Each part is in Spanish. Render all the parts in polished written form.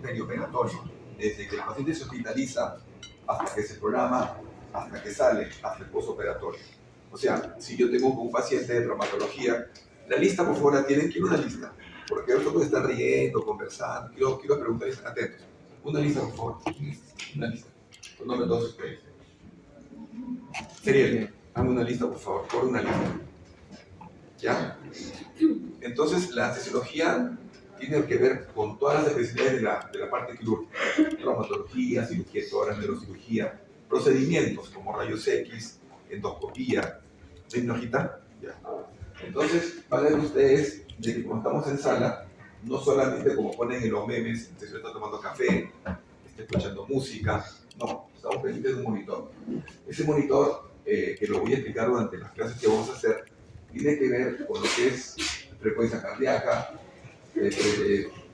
perioperatorio, desde que el paciente se hospitaliza hasta que se programa, hasta que sale, hasta el postoperatorio. O sea, si yo tengo un paciente de traumatología, la lista, por favor, la tienen. Quiero una lista, porque otros están riendo, conversando. Quiero preguntar y están atentos. Una lista, por favor. Una lista. Con nombre de todos ustedes. Seriel, hazme una lista, por favor. Por una lista. ¿Ya? Entonces, la anestesiología tiene que ver con todas las especialidades de la parte quirúrgica. Traumatología, cirugía de tórax, neurocirugía, procedimientos como rayos X, endoscopía. ¿Sí, Nojita? Ya. Entonces, van a ver ustedes de que cuando estamos en sala, no solamente como ponen en los memes, se está tomando café, está escuchando música, no, estamos pendientes de un monitor. Ese monitor, que lo voy a explicar durante las clases que vamos a hacer, tiene que ver con lo que es frecuencia cardíaca,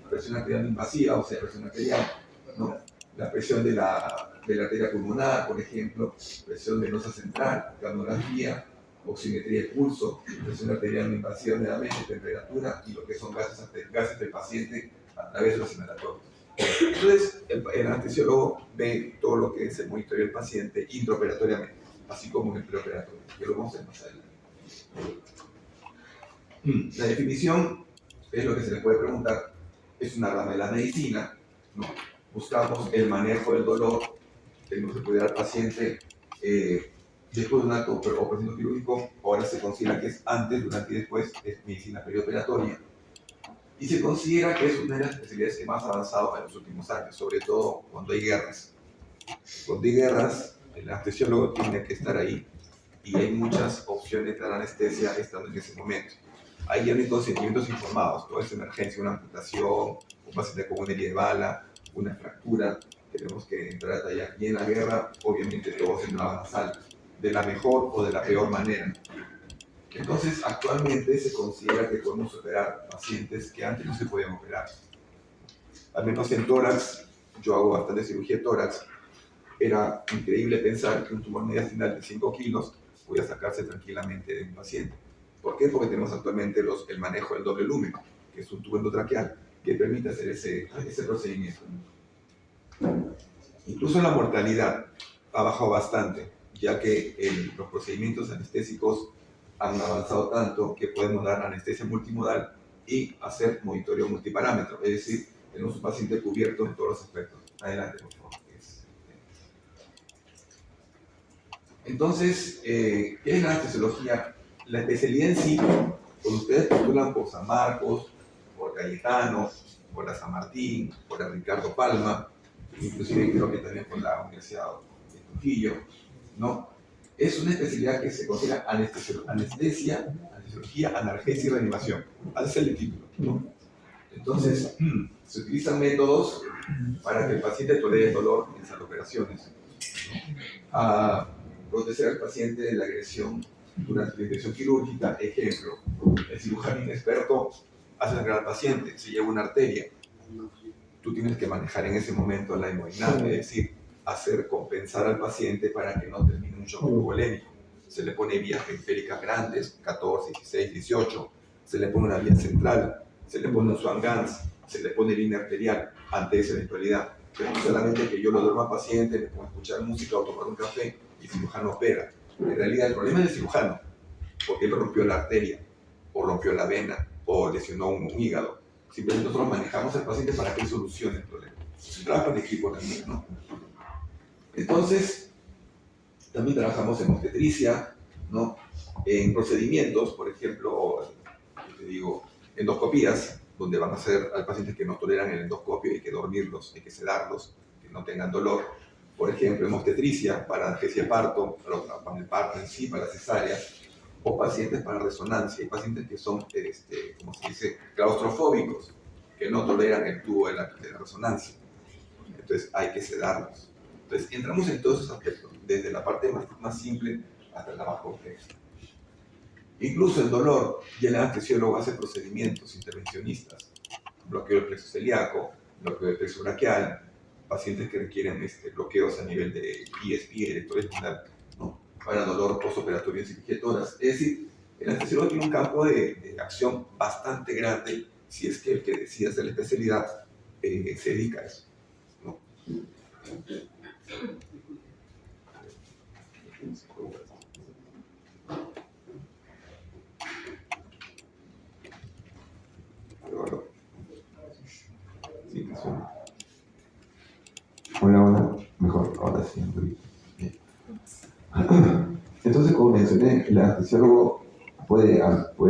presión arterial invasiva, o sea, presión arterial, ¿no? La presión de la arteria pulmonar, por ejemplo, presión venosa central, cardiografía, oximetría de pulso, presión arterial no invasiva nuevamente, temperatura y lo que son gases del paciente a través de los inhalatorios. Entonces, el anestesiólogo ve todo lo que es el monitoreo del paciente intraoperatoriamente, así como en el preoperatorio, que lo vamos a ver más adelante. La definición es lo que se le puede preguntar, es una rama de la medicina, ¿no? Buscamos el manejo del dolor, tenemos que cuidar al paciente después de un acto operación quirúrgico. Ahora se considera que es antes, durante y después, es medicina perioperatoria. Y se considera que es una de las especialidades que más ha avanzado en los últimos años, sobre todo cuando hay guerras. Cuando hay guerras, el anestesiólogo tiene que estar ahí y hay muchas opciones de la anestesia estando en ese momento. Ahí ya no hay consentimientos informados, toda esa emergencia, una amputación, un paciente con una herida de bala, una fractura, tenemos que entrar allá. Y en la guerra, obviamente, todos entraban a salvo, de la mejor o de la peor manera. Entonces, actualmente se considera que podemos operar pacientes que antes no se podían operar. Al menos en tórax, yo hago bastante cirugía de tórax, era increíble pensar que un tumor mediastinal de 5 kilos podía sacarse tranquilamente de un paciente. ¿Por qué? Porque tenemos actualmente el manejo del doble lumen, que es un tubo endotraqueal que permite hacer ese procedimiento. Incluso la mortalidad ha bajado bastante, ya que los procedimientos anestésicos han avanzado tanto que podemos dar anestesia multimodal y hacer monitoreo multiparámetro, es decir, tenemos un paciente cubierto en todos los aspectos. Adelante, por favor. Entonces, ¿qué es la anestesiología? La especialidad en sí, cuando ustedes postulan por San Marcos, por Cayetano, por la San Martín, por la Ricardo Palma, inclusive creo que también por la Universidad de Trujillo, ¿no? Es una especialidad que se considera anestesia, anestesiología, analgesia y reanimación. Ese es el título, ¿no? Entonces, se utilizan métodos para que el paciente tolere el dolor en esas operaciones, ¿no? Proteger al paciente de la agresión durante la intervención quirúrgica. Ejemplo, el cirujano inexperto hace sangrar al paciente, se lleva una arteria. Tú tienes que manejar en ese momento la hemodinamia, es decir, hacer compensar al paciente para que no termine un shock hipovolémico. Se le pone vías periféricas grandes, 14, 16, 18, se le pone una vía central, se le pone un Swan Ganz, se le pone línea arterial ante esa eventualidad. Pero no solamente que yo lo duerma al paciente, le pongo a escuchar música o tomar un café y el cirujano opera. En realidad el problema es del cirujano, porque él rompió la arteria, o rompió la vena, o lesionó un hígado. Simplemente nosotros manejamos al paciente para que él solucione el problema. Es un trabajo en equipo también, ¿no? Entonces, también trabajamos en obstetricia, ¿no? En procedimientos, por ejemplo, yo te digo, endoscopías, donde van a hacer al paciente que no toleran el endoscopio, hay que dormirlos, hay que sedarlos, que no tengan dolor. Por ejemplo, en obstetricia, para anestesia de parto, para el parto en sí, para cesárea, o pacientes para resonancia. Hay pacientes que son, como se dice, claustrofóbicos, que no toleran el tubo de la resonancia. Entonces hay que sedarlos. Entonces entramos en todos esos aspectos, desde la parte más simple hasta la más compleja. Incluso el dolor, ya el anestesiólogo hace procedimientos intervencionistas, bloqueo del plexo celíaco, bloqueo del plexo braquial, pacientes que requieren bloqueos a nivel de ESP, electroestimulante, ¿no? Para dolor postoperatorio en cirugía de tórax. Es decir, el anestesiólogo tiene un campo de acción bastante grande si es que el que decide hacer la especialidad se dedica a eso, ¿no? Sí, que suena. Hola, mejor, ahora sí. Bien. Entonces, como mencioné, el anestesiólogo puede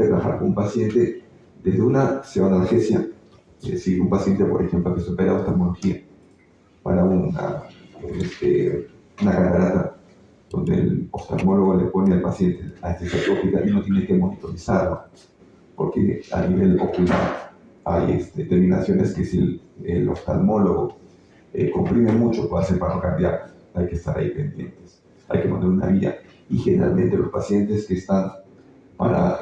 trabajar con un paciente desde una pseudoanalgesia, es decir, un paciente, por ejemplo, que supera oftalmología para una catarata, donde el oftalmólogo le pone al paciente anestesia tópica y no tiene que monitorizarlo, porque a nivel ocular hay determinaciones que si el oftalmólogo comprime mucho puede hacer paro cardíaco, hay que estar ahí pendientes, hay que poner una vía. Y generalmente los pacientes que están para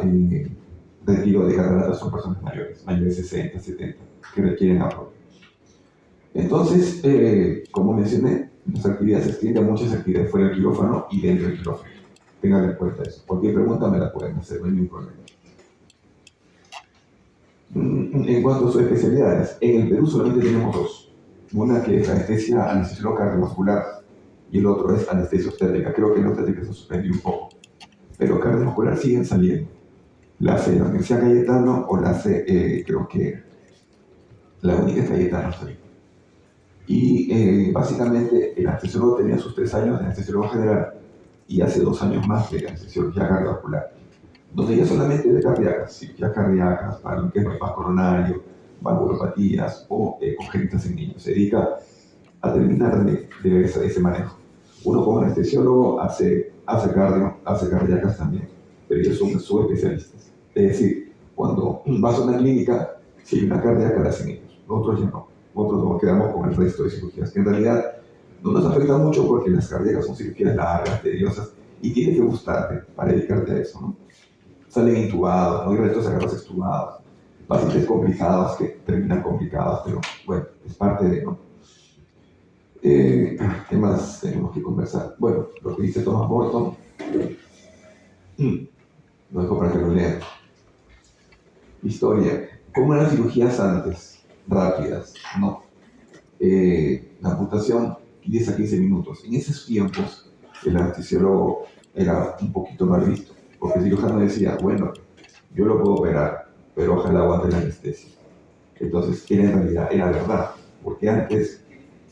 retiro de cataratas son personas mayores de 60, 70, que requieren apoyo. Entonces, como mencioné, nuestra actividad se extiende a muchas actividades fuera del quirófano y dentro del quirófano. Tengan en cuenta eso. Cualquier pregunta me la pueden hacer, no hay ningún problema. En cuanto a sus especialidades, en el Perú solamente tenemos dos. Una que es anestesia cardiovascular y el otro es anestesia obstétrica. Creo que la obstétrica se suspendió un poco, pero cardiovascular siguen saliendo. La hace la Universidad Cayetano o la hace, creo que la única es Cayetano hasta ahí. Y básicamente el anestesiólogo tenía sus 3 años de anestesiólogo general y hace 2 años más de anestesiología cardiovascular, donde ya solamente de cardíacas, cirugías cardíacas, para lo que es bypass coronario, valvulopatías o congénitas en niños. Se dedica a terminar de ver ese manejo. Uno como anestesiólogo hace cardio, hace cardíacas también, pero ellos son subespecialistas. Es decir, cuando vas a una clínica, si hay una cardíaca, la hacen ellos. Nosotros ya no. Nosotros nos quedamos con el resto de cirugías, que en realidad no nos afecta mucho porque las cardíacas son cirugías largas, tediosas, y tiene que gustarte para dedicarte a eso, ¿no? Salen intubados, ¿no? Hay retos agarros extubados, pacientes complicados que terminan complicados, pero bueno, es parte de, ¿no? ¿Qué más tenemos que conversar? Bueno, lo que dice Thomas Morton, lo dejo para que lo lean. Historia. ¿Cómo eran las cirugías antes? Rápidas, ¿no? La amputación 10 a 15 minutos. En esos tiempos, el anestesiólogo era un poquito mal visto, porque el cirujano decía, bueno, yo lo puedo operar, pero ojalá aguante la anestesia. Entonces, en realidad era verdad, porque antes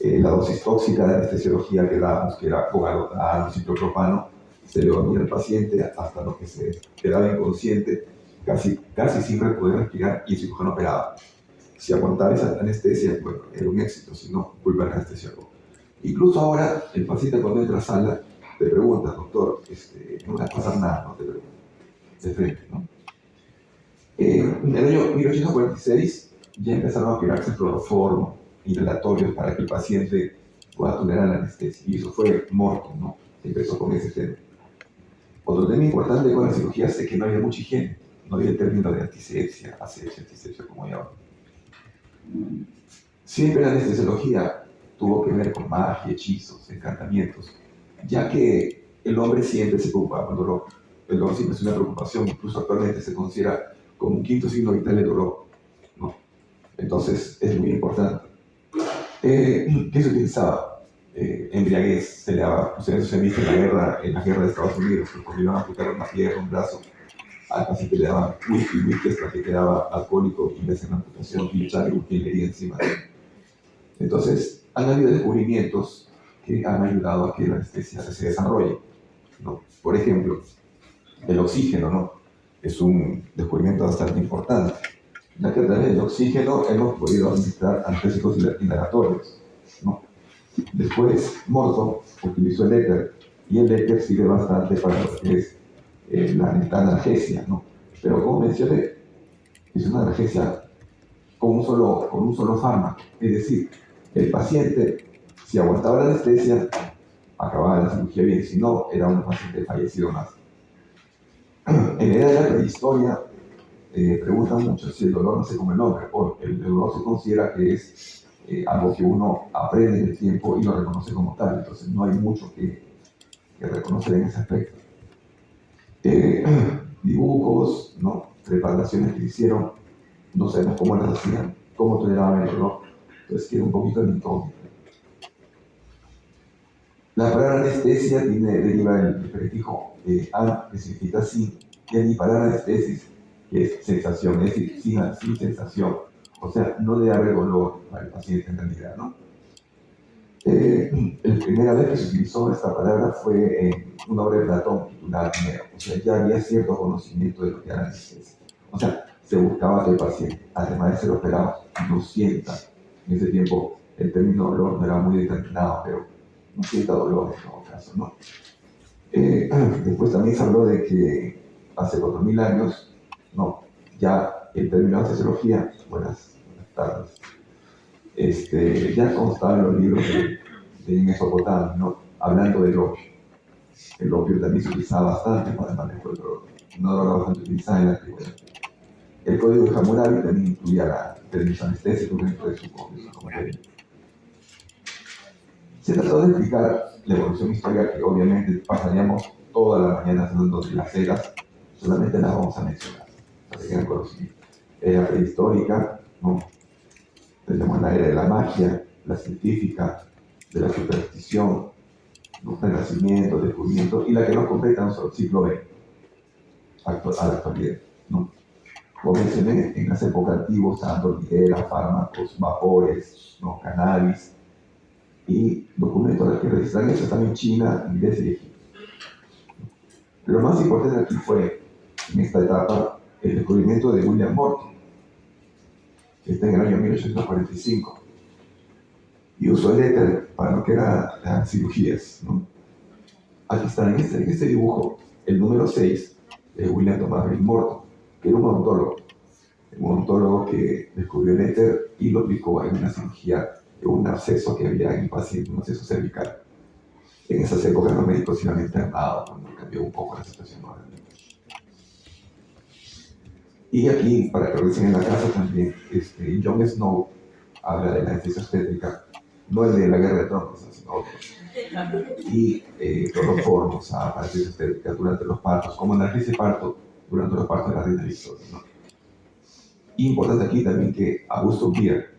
la dosis tóxica de anestesiología que dábamos, que era cogalotano, ciprofloxacino, se le dormía al paciente hasta lo que se quedaba inconsciente, casi sin poder respirar, y el cirujano operaba. Si aguantaba esa anestesia, bueno, era un éxito, si no, culpa del anestesiólogo. Incluso ahora, el paciente cuando entra a la sala, te pregunta, doctor, no me va a pasar nada, no te pregunto, de frente, ¿no? En el año 1846 ya empezaron a aplicarse cloroformo y relatorios para que el paciente pueda tolerar la anestesia. Y eso fue Morton, ¿no? Empezó con ese tema. Otro tema importante con la cirugía es que no había mucha higiene. No había el término de antisepsia, asepsia, como llaman. Siempre la anestesiología tuvo que ver con magia, hechizos, encantamientos, ya que el hombre siempre se preocupa por el dolor. El dolor siempre es una preocupación, incluso actualmente se considera como un quinto signo vital el dolor, ¿no? Entonces es muy importante. ¿Qué se utilizaba? Embriaguez, se le daba, eso se viste en la guerra de Estados Unidos, cuando iban a aplicar una pierna, un brazo, al paciente le daban whisky hasta que quedaba alcohólico y le hacían la amputación y echarle utilería encima de él. Entonces, han habido descubrimientos que han ayudado a que la anestesia se desarrolle, ¿no? Por ejemplo, el oxígeno, ¿no? Es un descubrimiento bastante importante, ya que a través del oxígeno hemos podido administrar anestésicos inhalatorios, ¿no? Después, Morton utilizó el éter, y el éter sirve bastante para lo que es la analgesia, ¿no? Pero como mencioné, es una analgesia con un solo fármaco, es decir, el paciente, si aguantaba la anestesia, acababa la cirugía bien, si no, era un paciente fallecido más. En la edad de la prehistoria, preguntan mucho si el dolor nace como el nombre, o el dolor se considera que es algo que uno aprende en el tiempo y lo reconoce como tal, entonces no hay mucho que reconocer en ese aspecto. Dibujos, ¿no? Preparaciones que hicieron, no sabemos cómo las hacían, cómo toleraban el dolor, Entonces queda un poquito de incógnito. La palabra anestesia deriva del prefijo an, que significa sin, y la palabra anestesis, que es sensación, es decir, sin sensación. O sea, no debe haber dolor para el paciente en realidad, ¿no? La primera vez que se utilizó esta palabra fue en una obra de Platón titulada Quimera. O sea, ya había cierto conocimiento de lo que era la anestesia. O sea, se buscaba que el paciente, además de ser operado, no sienta. En ese tiempo el término dolor no era muy determinado, pero no sienta dolor en todo caso, ¿no? Después también se habló de que hace 4.000 años, no, ya el término anestesiología, buenas tardes, ya constaba en los libros de Mesopotamia, ¿no? Hablando del opio. El opio también se utilizaba bastante para el manejo del dolor. No era bastante utilizado en la antigüedad. El código de Hammurabi también incluía la términos anestésicos dentro de su código. Se trató de explicar la evolución histórica, que obviamente pasaríamos toda la mañana hablando de las eras, solamente las vamos a mencionar, para que tengan conocimiento. Era prehistórica, ¿no? Tenemos la era de la magia, la científica, de la superstición, ¿no? Renacimiento, descubrimiento, y la que nos completa nuestro siglo XX, a la actualidad, ¿no? Como mencioné, en las épocas antiguas estaban dormideras, fármacos, vapores, ¿no? Cannabis, y documentos que registran eso están en China, inglés y Egipto. Lo más importante aquí fue, en esta etapa, el descubrimiento de William Morton, que está en el año 1845, y usó el éter para lo que eran las cirugías, ¿no? Aquí está, en este dibujo, el número 6 de William Thomas Baring Morton, que era un odontólogo que descubrió el éter y lo aplicó en una cirugía de un absceso que había en el paciente, un absceso cervical. En esas épocas los médicos iban internados, cuando cambió un poco la situación. Y aquí, para que lo dicen en la casa también, Jon Snow habla de la anestesia obstétrica, no el de la guerra de tronos, sino otros. Y cloroformo usaba para anestesia obstétrica durante los partos, como analgesia de parto durante los partos de la reina Victoria, ¿no? Y importante aquí también que Augusto Bier,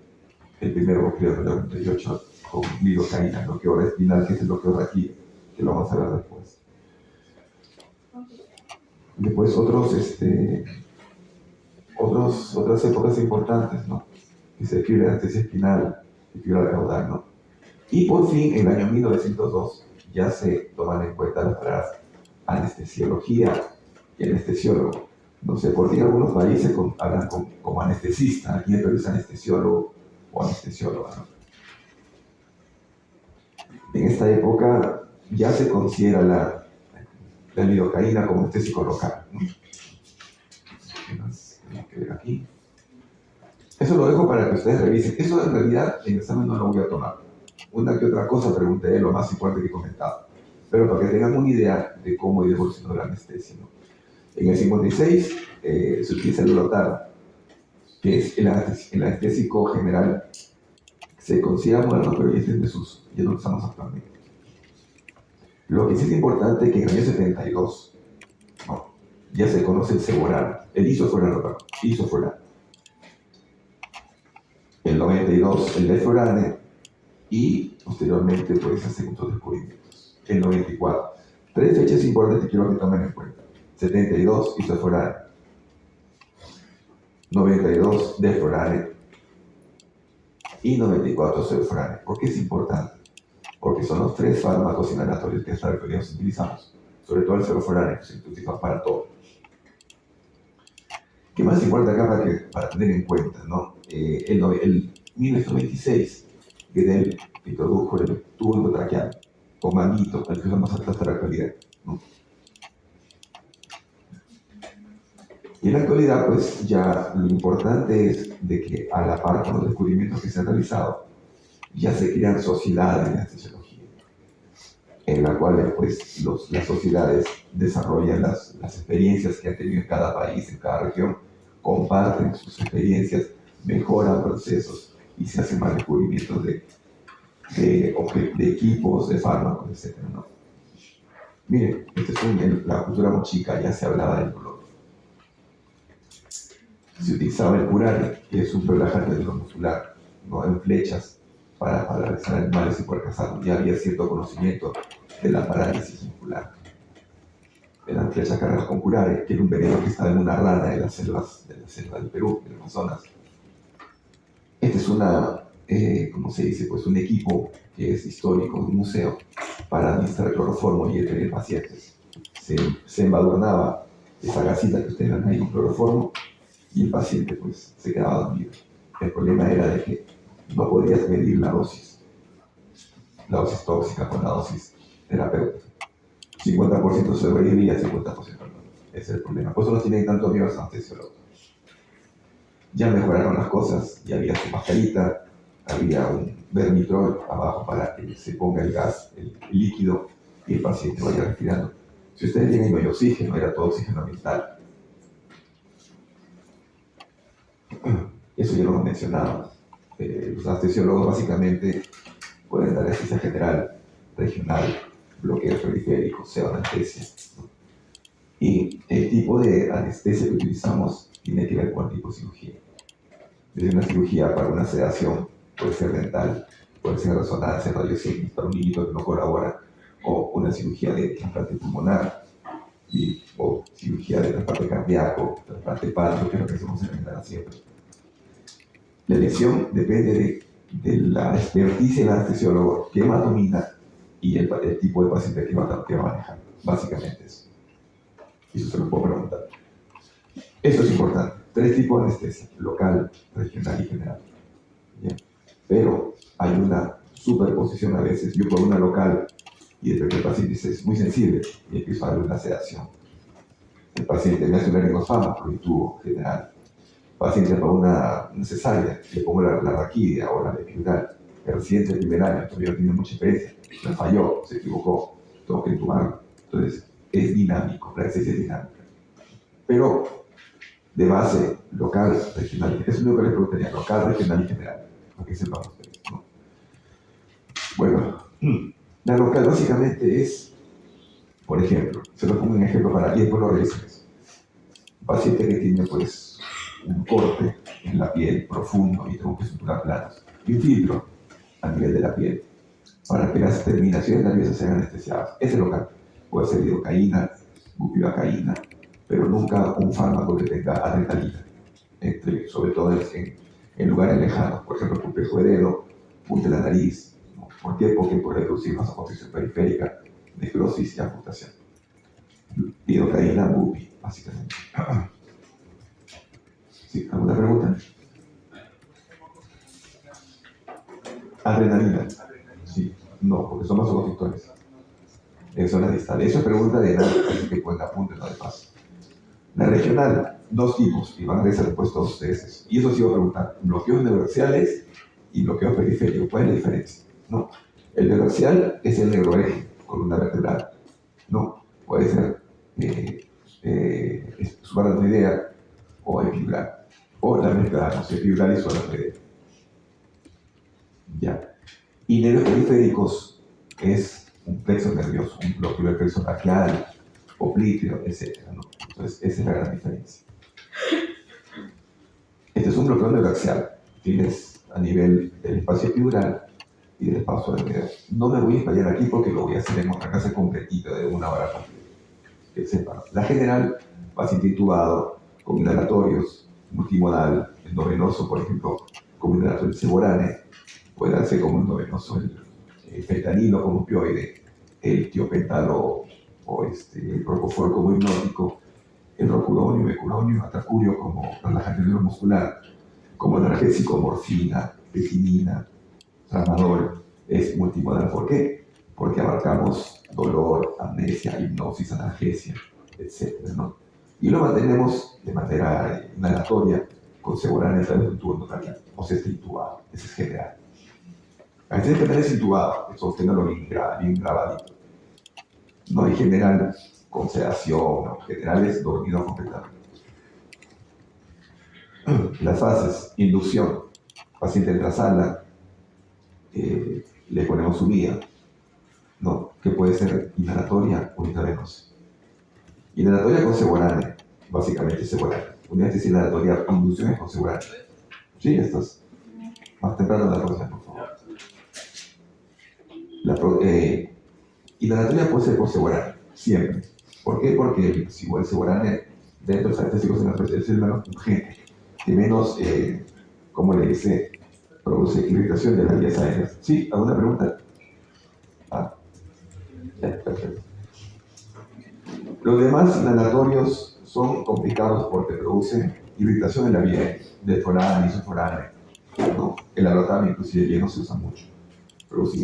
el primero bloqueo del 98 con lidocaína, bloqueo espinal, que es el bloqueo raquídeo, que lo vamos a ver después. Después otras épocas importantes, ¿no? Que se describe la anestesia espinal y fibra caudal, ¿no? Y por fin, en el año 1902, ya se toman en cuenta las palabras anestesiología y anestesiólogo. No sé por qué en algunos países hablan como anestesista, aquí en el Perú es anestesiólogo o anestesióloga, ¿no? En esta época ya se considera la lidocaína como anestésico local, ¿no? Que ver aquí. Eso lo dejo para que ustedes revisen. Eso en realidad en el examen no lo voy a tomar. Una que otra cosa pregunté, lo más importante que he comentado. Pero para que tengan una idea de cómo ir evolucionando la anestesia, ¿no? En el 56 se utiliza el Lotaro, que es el anestésico general. Se considera moderno, pero ya está en desuso. Ya no lo usamos actualmente. Lo que sí es importante es que en el año 72 ¿no? Ya se conoce el Seborano, el isoflurano. El 92 el Leflorane y posteriormente pues hace muchos descubrimientos. El 94. Tres fechas importantes que quiero que tomen en cuenta. 72 isoflurane. 92 Deflorane y 94 Sevoflurane. ¿Por qué es importante? Porque son los tres fármacos inhalatorios que hasta la actualidad utilizamos. Sobre todo el Sevoflurane, que se utiliza para todo. ¿Qué más importa acá para tener en cuenta, ¿no? El 1926, Guedel introdujo el tubo endotraqueal o manguito, el que usamos hasta la actualidad, ¿no? Y en la actualidad, pues ya lo importante es de que a la par con los descubrimientos que se han realizado, ya se crean sociedades de anestesiología, en las cuales pues las sociedades desarrollan las experiencias que han tenido en cada país, en cada región, comparten sus experiencias, mejoran procesos y se hacen más descubrimientos de equipos, de fármacos, etc., ¿no? Miren, en la cultura mochica ya se hablaba del dolor. Se utilizaba el curare, que es un relajante neuromuscular, ¿no? En flechas para realizar animales y poder cazar. Ya había cierto conocimiento de la parálisis muscular. Eran flechas cargadas con curare, que era un veneno que estaba en una rana de la selva del Perú, del Amazonas. Este es ¿cómo se dice? Pues un equipo que es histórico, un museo, para administrar cloroformo y en pacientes. Se embadurnaba esa gasita que ustedes ven ahí con cloroformo y el paciente pues se quedaba dormido. El problema era de que no podías medir la dosis tóxica con la dosis terapéutica. 50% sobrevivía, 50% no. Ese es el problema. Por eso no tienen tanto miedo a los anestesiólogos. Ya mejoraron las cosas, ya había su mascarita, había un vermitrol abajo para que se ponga el gas, el líquido, y el paciente vaya respirando. Si ustedes tienen no hay oxígeno, era todo oxígeno ambiental. Eso ya lo hemos mencionado. Los anestesiólogos básicamente pueden dar anestesia general, regional, bloqueo periférico, pseudoanestesia. Y el tipo de anestesia que utilizamos tiene que ver con el tipo de cirugía. Desde una cirugía para una sedación, puede ser dental, puede ser resonancia, rayos X para un niñito que no colabora, o una cirugía de trasplante pulmonar, o cirugía de trasplante cardíaco, trasplante hepático, que es lo que hacemos en la siempre. La elección depende de la experticia del anestesiólogo, qué más domina y el tipo de paciente que va a manejar. Básicamente eso. Y eso se lo puedo preguntar. Esto es importante. 3 tipos de anestesia: local, regional y general. ¿Bien? Pero hay una superposición a veces. Yo por una local y el paciente es muy sensible y empiezo a darle una sedación. El paciente me hace un laringosfármaco y tubo general. Paciente para una cesárea, le pongo la raquidia o la epidural. El residente del primer año todavía no tiene mucha experiencia, me falló, se equivocó, tengo que entubarlo. Entonces, es dinámico, la anestesia es dinámica. Pero, de base, local, regional, eso es lo que les preguntaría, local, regional y general, para que sepan ustedes, ¿no? Bueno, la local básicamente es, por ejemplo, se lo pongo un ejemplo para y después lo revisan. Un paciente que tiene, pues, un corte en la piel profundo y tengo que suturar planos. Y un filtro a nivel de la piel para que las terminaciones nerviosas sean anestesiadas. Ese local puede ser lidocaína, bupivacaína, pero nunca un fármaco que tenga adrenalina, sobre todo en lugares lejanos, por ejemplo, complejo de dedo, punta de la nariz. ¿No? ¿Por qué? Porque puede reducir vasoconstricción periférica, necrosis y amputación. Lidocaína, bupi, básicamente. ¿Sí? ¿Alguna pregunta? Adrenalina. Sí, no, porque son vasoconstrictores. Son las distales. Eso es pregunta de nada, que pueden apuntar no de paso. La regional, 2 tipos, y van a ser puestos 2 veces. Y eso sí voy a preguntar: bloqueos neuroaxiales y bloqueos periféricos. ¿Cuál es la diferencia? ¿No? El neuroaxial es el neuroeje, columna vertebral. ¿No? Puede ser subaracnoidea o epidural. O la mezcla, no sé, epidural y subaracnoidea. Ya. Y nervios periféricos es un plexo nervioso, un bloqueo del plexo braquial, oblíqueo, etc. ¿No? Entonces, esa es la gran diferencia. Este es un bloqueo neuroaxial. Tienes a nivel del espacio epidural y del espacio de. No me voy a explayar aquí porque lo voy a hacer en otra clase completita de 1 hora completa. Que sepan. La general, paciente intubado, con inhalatorios, multimodal, endovenoso, por ejemplo, como inhalatorio el Seborane, puede darse como endovenoso el fentanilo como opioide, el tiopentalo o el propofol como hipnótico, el rocuronio, mecuronio, atacurio como relajante neuromuscular, como analgésico, morfina, ketimina, tramadol, es multimodal. ¿Por qué? Porque abarcamos dolor, amnesia, hipnosis, analgesia, etc. ¿no? Y lo mantenemos de manera inhalatoria con Seborane a través de un tubo endocardíaco, o sea, está intubado, ese es general. A veces también es intubado, eso tenganlo bien grabadito. No hay general con sedación, no, general es dormido completamente. Las fases: inducción, paciente entra a sala, le ponemos su vía, ¿no? Que puede ser inhalatoria o intravenosa. Inhalatoria con Seborane, básicamente Seborane. Una vez inhalatoria, inducción es con Seborane. ¿Sí? Estas. Más temprano la próxima, por favor. Inhalatoria puede ser por Seborane, siempre. ¿Por qué? Porque el Seborane dentro de los anestésicos es el menos pungente, que menos, ¿cómo le dice? Produce irritación de las vías aéreas. ¿Sí? ¿Alguna pregunta? Ya, perfecto. Los demás inhalatorios son complicados porque producen irritación en la vía aérea, del foráneo, isoforáneo, ¿no? El alotame inclusive ya no se usa mucho, produce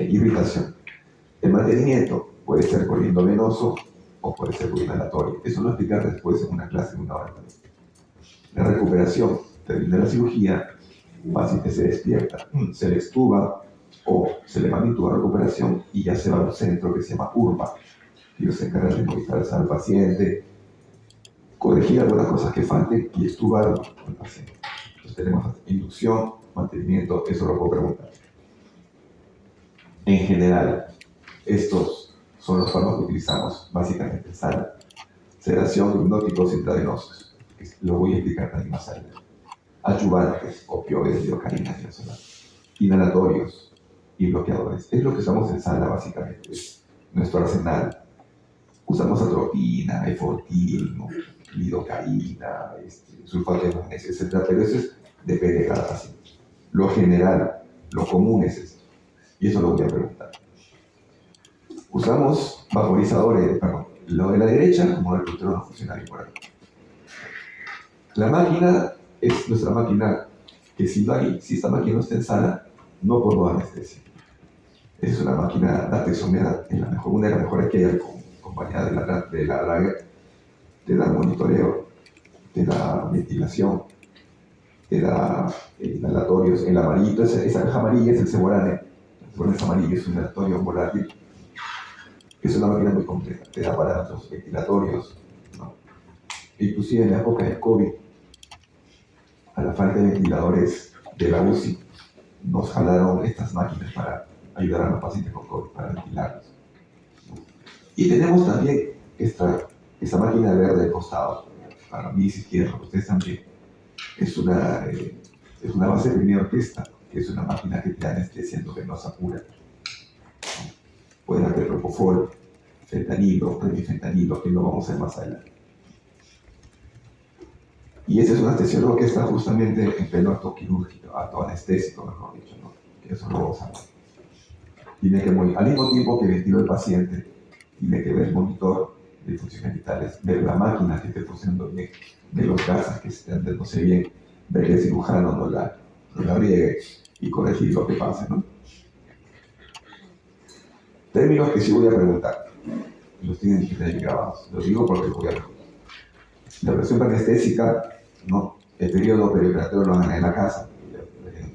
irritación. El mantenimiento puede ser por endovenoso o puede ser por inhalatorio. Eso lo explicaré después en una clase de 1 hora también. La recuperación, termina la cirugía, el paciente se despierta, se le extuba o se le manda a recuperación y ya se va a un centro que se llama URBA. Ellos se encargan de monitorizar al paciente, corregir algunas cosas que falten y extubar al paciente. Entonces tenemos inducción, mantenimiento, eso lo puedo preguntar. En general, estos son los fármacos que utilizamos básicamente en sala. Sedación, hipnóticos intravenosos. Lo voy a explicar también más adelante. Adyuvantes, opioides, lidocaína, inhalatorios y bloqueadores. Es lo que usamos en sala básicamente. Es nuestro arsenal. Usamos atropina, efortil, ¿no? Lidocaína, sulfato de magnesio, etc. Pero eso depende de cada paciente. Lo general, lo común es esto. Y eso lo voy a preguntar. Usamos vaporizadores, lo de la derecha, como el reclutero no funcionario por aquí. La máquina es nuestra máquina que si esta máquina no está en sala, no puedo dar anestesia. Esa es una máquina datexomera, una de las mejores que hay, acompañada de la monitoreo, de la ventilación, de la inhalatorios. El amarillito, esa caja amarilla es el Seborane. El Seborane es amarillo, es un inhalatorio volátil. Es una máquina muy completa, te da aparatos ventilatorios, ¿no? Inclusive en la época del COVID, a la falta de ventiladores de la UCI, nos jalaron estas máquinas para ayudar a los pacientes con COVID, para ventilarlos. Y tenemos también esta máquina verde del costado, para mí si quieren, ustedes también, es una base de primera orquesta, que es una máquina que te da anestesia endovenosa pura. Pueden haber propofol, fentanilo, remifentanilo, que lo vamos a ver más adelante. Y ese es un anestesiólogo que está justamente en pleno acto quirúrgico, acto anestésico, mejor dicho, ¿no? Que eso lo vamos a ver. Tiene que morir, al mismo tiempo que ventila el paciente, tiene que ver el monitor de funciones vitales, ver la máquina que esté funcionando bien, ver los gases que estén dándose bien, ver que el cirujano no la riegue y corregir lo que pase, ¿no? Términos que sí voy a preguntar, los tienen que tener grabados, los digo porque los voy a preguntar. La presión anestésica, ¿no? El periodo perioperatorio lo hagan en la casa,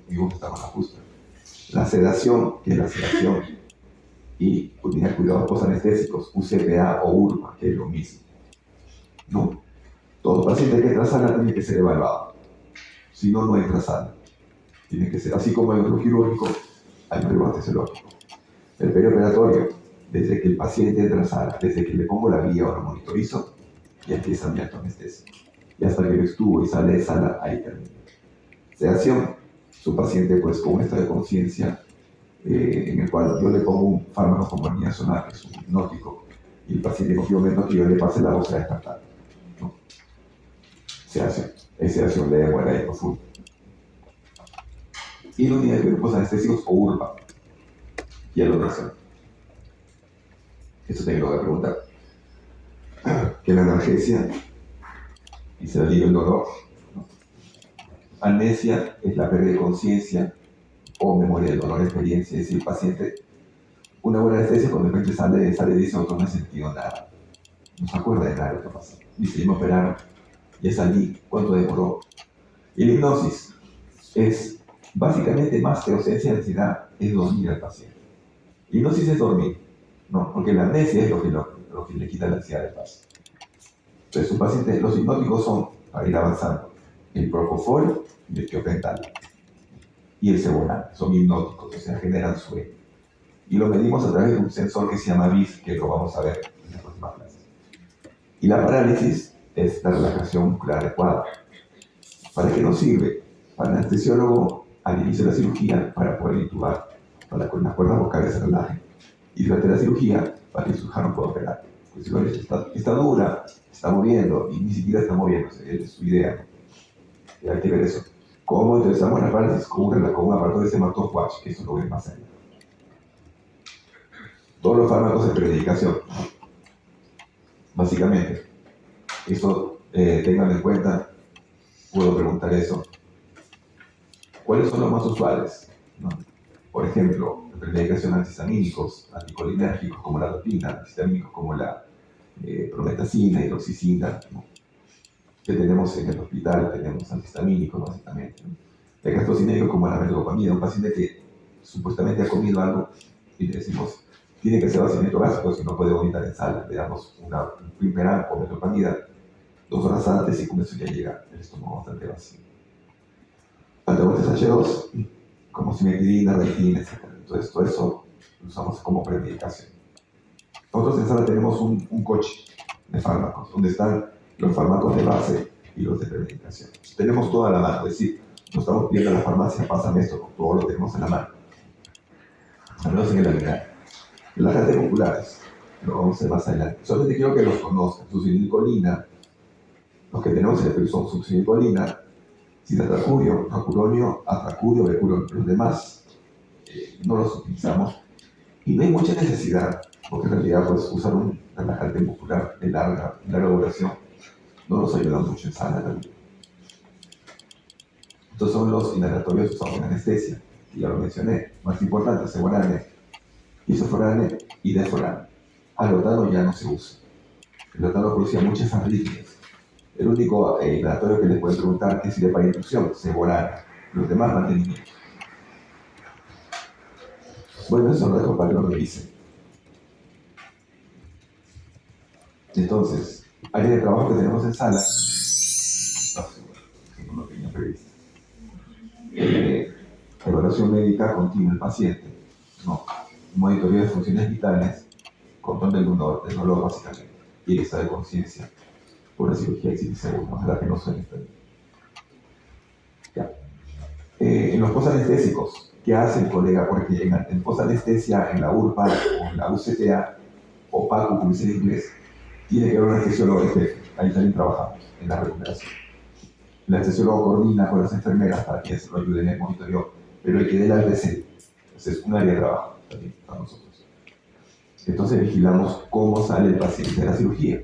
y vos estamos a la justa. La sedación, que es la sedación, y tener cuidados postanestésicos, UCPA o URMA, que es lo mismo, ¿no? Todo paciente que entra a sala tiene que ser evaluado, si no, no entra a sala. Tiene que ser, así como en otro quirúrgico, hay un periodo anestesiológico. El perioperatorio, desde que el paciente entra a sala, desde que le pongo la guía o lo monitorizo, ya empieza mi acto anestésico. Y hasta que lo estuvo y sale de sala, ahí termina. Sedación, su paciente pues con un estado de conciencia en el cual yo le pongo un fármaco como el midazolam, que es un hipnótico, y el paciente confía un momento que yo le pase la voz a despertar, ¿no? Sedación, es sedación leve, buena y profunda. Y la unidad de grupos anestésicos o URBA, ya lo mencioné. Esto también lo voy a preguntar. Que la analgesia y se alivia el dolor, ¿no? Amnesia es la pérdida de conciencia o memoria del dolor, experiencia, es decir, el paciente, una buena anestesia cuando de repente sale y dice, no he sentido nada, no se acuerda de nada de lo que pasó, dice, me operaron, ya salí, ¿cuánto demoró? Y la hipnosis es básicamente más que ausencia de ansiedad, es dormir al paciente. La hipnosis es dormir, ¿no? Porque la amnesia es lo que le quita la ansiedad del paciente. Entonces, un paciente, los hipnóticos son, para ir avanzando, el propofol y el tiopental. Y el Seborane, son hipnóticos, o sea, generan sueño. Y lo medimos a través de un sensor que se llama VIS, que lo vamos a ver en la próxima clase. Y la parálisis es la relajación muscular adecuada. ¿Para qué nos sirve? Para el anestesiólogo, al inicio de la cirugía, para poder intubar, para que las cuerdas vocales se relajen. Y durante la cirugía, para que el cirujano pueda operar. Pues si está dura, se está moviendo y ni siquiera está moviéndose, es su idea. Y hay que ver eso. Cómo utilizamos la parálisis con un aparato de smartwatch, que eso lo ven más allá. Todos los fármacos de premedicación, básicamente. Eso, tengan en cuenta, puedo preguntar eso. ¿Cuáles son los más usuales? ¿No? Por ejemplo, premedicación antihistamínicos, anticolinérgicos como la dopina, antihistamínicos como la prometacina, hidroxicina, ¿no? Que tenemos en el hospital, tenemos antihistamínicos básicamente, ¿no? El gastrocinéticos como la metoclopramida, un paciente que supuestamente ha comido algo y le decimos, tiene que ser vaciamiento gástrico, si no puede vomitar en sala, le damos un primperan o metoclopramida 2 horas antes y con eso ya llega el estómago bastante vacío. Antiagüantes H2, como simetidina, retina, etc. Entonces todo eso lo usamos como premedicación. Nosotros en sala tenemos un coche de fármacos, donde están los fármacos de base y los de premedicación. Tenemos toda la mano, es decir, no estamos pidiendo a la farmacia, pásame esto, todo lo tenemos en la mano. Al menos en el altar. Las artes populares, lo vamos a hacer más adelante. Solamente quiero que los conozcan. Succinilcolina, los que tenemos en el Perú son succinilcolina, citratracurio, racuronio, atracurio, becuronio. Los demás no los utilizamos y no hay mucha necesidad, porque en realidad pues, usar un relajante muscular de larga duración no nos ayuda mucho en sala también. Estos son los inhalatorios usados en anestesia, que ya lo mencioné. Más importante, Seborane, Isoforane y Deforane. Alotano ya no se usa. El alotano producía muchas arritmias. El único inhalatorio que les pueden preguntar que sirve para inducción, Seborane. Los demás mantenimiento. Bueno, eso lo dejo para que lo revisen. Entonces, área de trabajo que tenemos en sala. No lo tenía previsto. Evaluación médica continua del paciente. No. Monitoreo de funciones vitales. Control del dolor básicamente. Y el estado de conciencia. Por la cirugía existe seguro. Ojalá que no suene esto. Ya. En los postanestésicos, ¿qué hace el colega? Porque en postanestesia, en la URPA o en la UCTA, o PACU, como dice en inglés, tiene que haber un anestesiólogo de jefe. Ahí también trabajamos, en la recuperación. El anestesiólogo coordina con las enfermeras para que se lo ayuden en el monitoreo, pero el que dé la ATC, entonces es un área de trabajo también para nosotros. Entonces vigilamos cómo sale el paciente de la cirugía.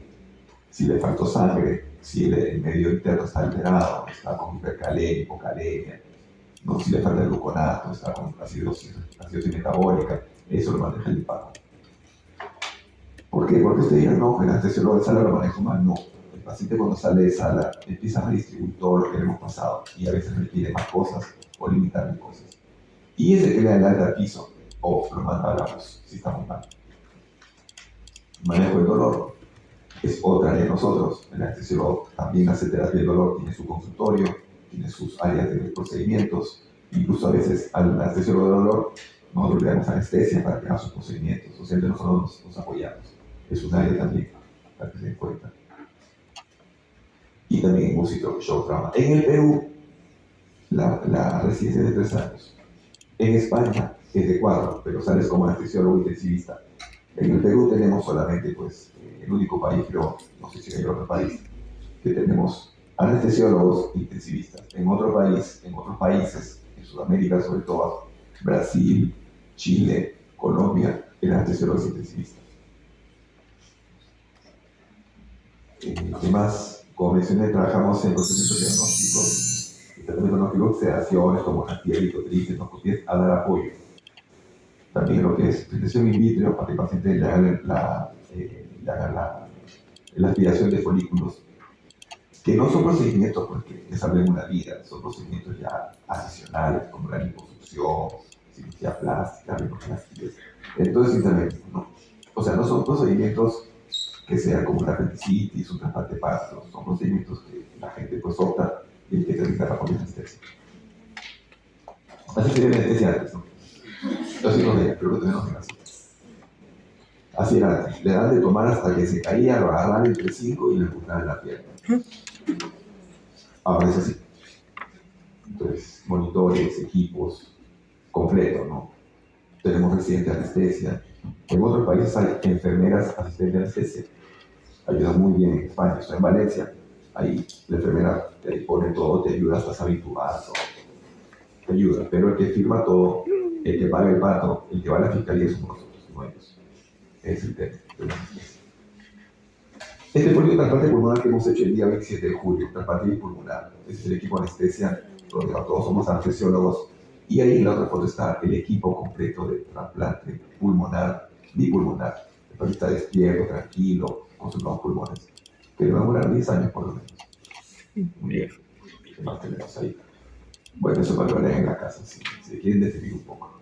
Si le faltó sangre, si el medio interno está alterado, está con hipercalemia, hipocalemia, ¿no? Si le falta el gluconato, está con acidosis metabólica, eso lo maneja el IPACO. ¿Por qué? Porque usted diga, no, el anestesiólogo de sala lo manejo mal. No. El paciente cuando sale de sala empieza a redistribuir todo lo que le hemos pasado y a veces requiere más cosas o limitarle cosas. Y ese que le da el alta al piso o lo manda a la voz, si está muy mal. Manejo del dolor es otra de nosotros. El anestesiólogo también hace terapia del dolor, tiene su consultorio, tiene sus áreas de procedimientos. Incluso a veces al anestesiólogo del dolor nosotros le damos anestesia para que haga sus procedimientos. O sea, nosotros nos apoyamos. Es un área también para que se den cuenta. Y también en música, show, drama. En el Perú, la residencia es de 3 años. En España es de 4, pero sales como anestesiólogo intensivista. En el Perú tenemos solamente, pues, el único país, creo, no sé si hay otro país, que tenemos anestesiólogos intensivistas. En otros países, en Sudamérica sobre todo, Brasil, Chile, Colombia, el anestesiólogo es intensivista. ¿Qué más? Como mencioné, trabajamos en procedimientos diagnósticos, diagnósticos, sedaciones como antiéricos, endoscopías, a dar apoyo. También lo que es detección in vitro, para que el paciente le haga la aspiración de folículos, que no son procedimientos porque que salven una vida, son procedimientos ya adicionales, como la liposucción, cirugía plástica, rinoplastia. Entonces, internet, ¿no? O sea, no son procedimientos que sean como una apendicitis, un trasplante hepático, son procedimientos que la gente pues opta y el que termina la anestesia. Así sería la anestesia antes, ¿no? Yo sí lo veía, pero lo tenemos en así. Así era antes, le dan de tomar hasta que se caía, lo agarraban entre 5 y le empujaban la pierna. Ahora es así. Entonces, monitores, equipos, completo, ¿no? Tenemos residente de anestesia. En otros países hay enfermeras asistentes de anestesia. Ayuda muy bien en España, estoy en Valencia. Ahí la enfermera te pone todo, te ayuda hasta habituar, te ayuda. Pero el que firma todo, el que paga el pato, el que va a la fiscalía somos nosotros, no ellos. Es el tema. Este fue el trasplante pulmonar que hemos hecho el día 27 de julio, trasplante pulmonar. Es el equipo de anestesia, donde todos somos anestesiólogos. Y ahí en la otra foto está el equipo completo de trasplante pulmonar, bipulmonar. El paciente está despierto, tranquilo, con sus nuevos pulmones. Que le va a durar 10 años por lo menos. Muy bien. ¿Qué más tenemos ahí? Bueno, eso para que lo lean en la casa, si quieren definir un poco.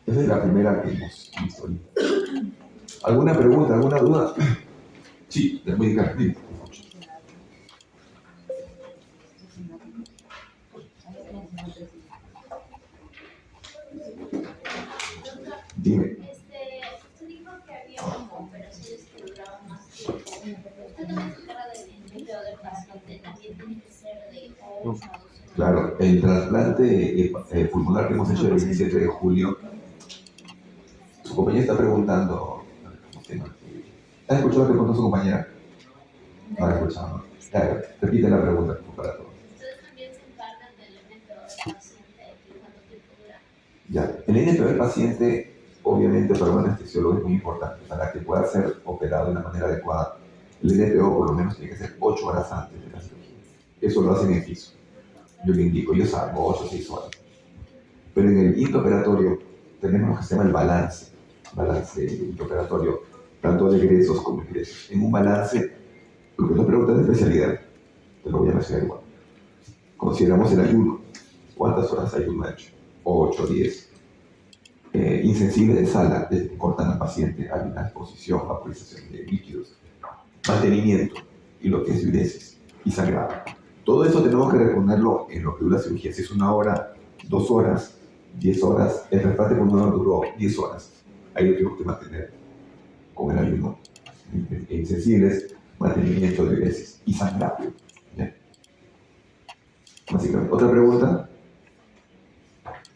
Esa es la primera que hemos visto. ¿Alguna pregunta, alguna duda? Sí, les voy a indicar. Dime. Usted dijo que había operaciones que duraban más tiempo. Usted también se encarga del empleo del paciente, también tiene que ser de 8 a 12 horas. Claro, el trasplante pulmonar que hemos hecho el 27 de julio, su compañera está preguntando, ¿has escuchado lo que contó su compañera? No la he escuchado. Claro, repite la pregunta para todos. Ustedes también se encargan del NPO del paciente y cuánto tiempo dura. Ya, el NPO del paciente, obviamente para un anestesiólogo es muy importante. Para que pueda ser operado de la manera adecuada, el NPO por lo menos tiene que ser 8 horas antes de la cirugía. Eso lo hacen en piso. Yo le indico, yo salgo 8 o 6 horas. Pero en el intraoperatorio tenemos lo que se llama el balance intraoperatorio, tanto de egresos como ingresos. En un balance, lo que nos pregunta de especialidad, te lo voy a mencionar igual. Consideramos el ayuno. ¿Cuántas horas de ayuno ha hecho? 8, 10. Insensible de sala, desde que cortan al paciente, hay una exposición, vaporización de líquidos, mantenimiento y lo que es diuresis y sangrado. Todo eso tenemos que responderlo en lo que dura la cirugía. Si es 1 hora, 2 horas, 10 horas, el trasplante pulmonar duró 10 horas. Ahí lo tenemos que mantener con el ayuno. Insensibles, mantenimiento de diuresis y sangrado. ¿Bien? Básicamente. ¿Otra pregunta?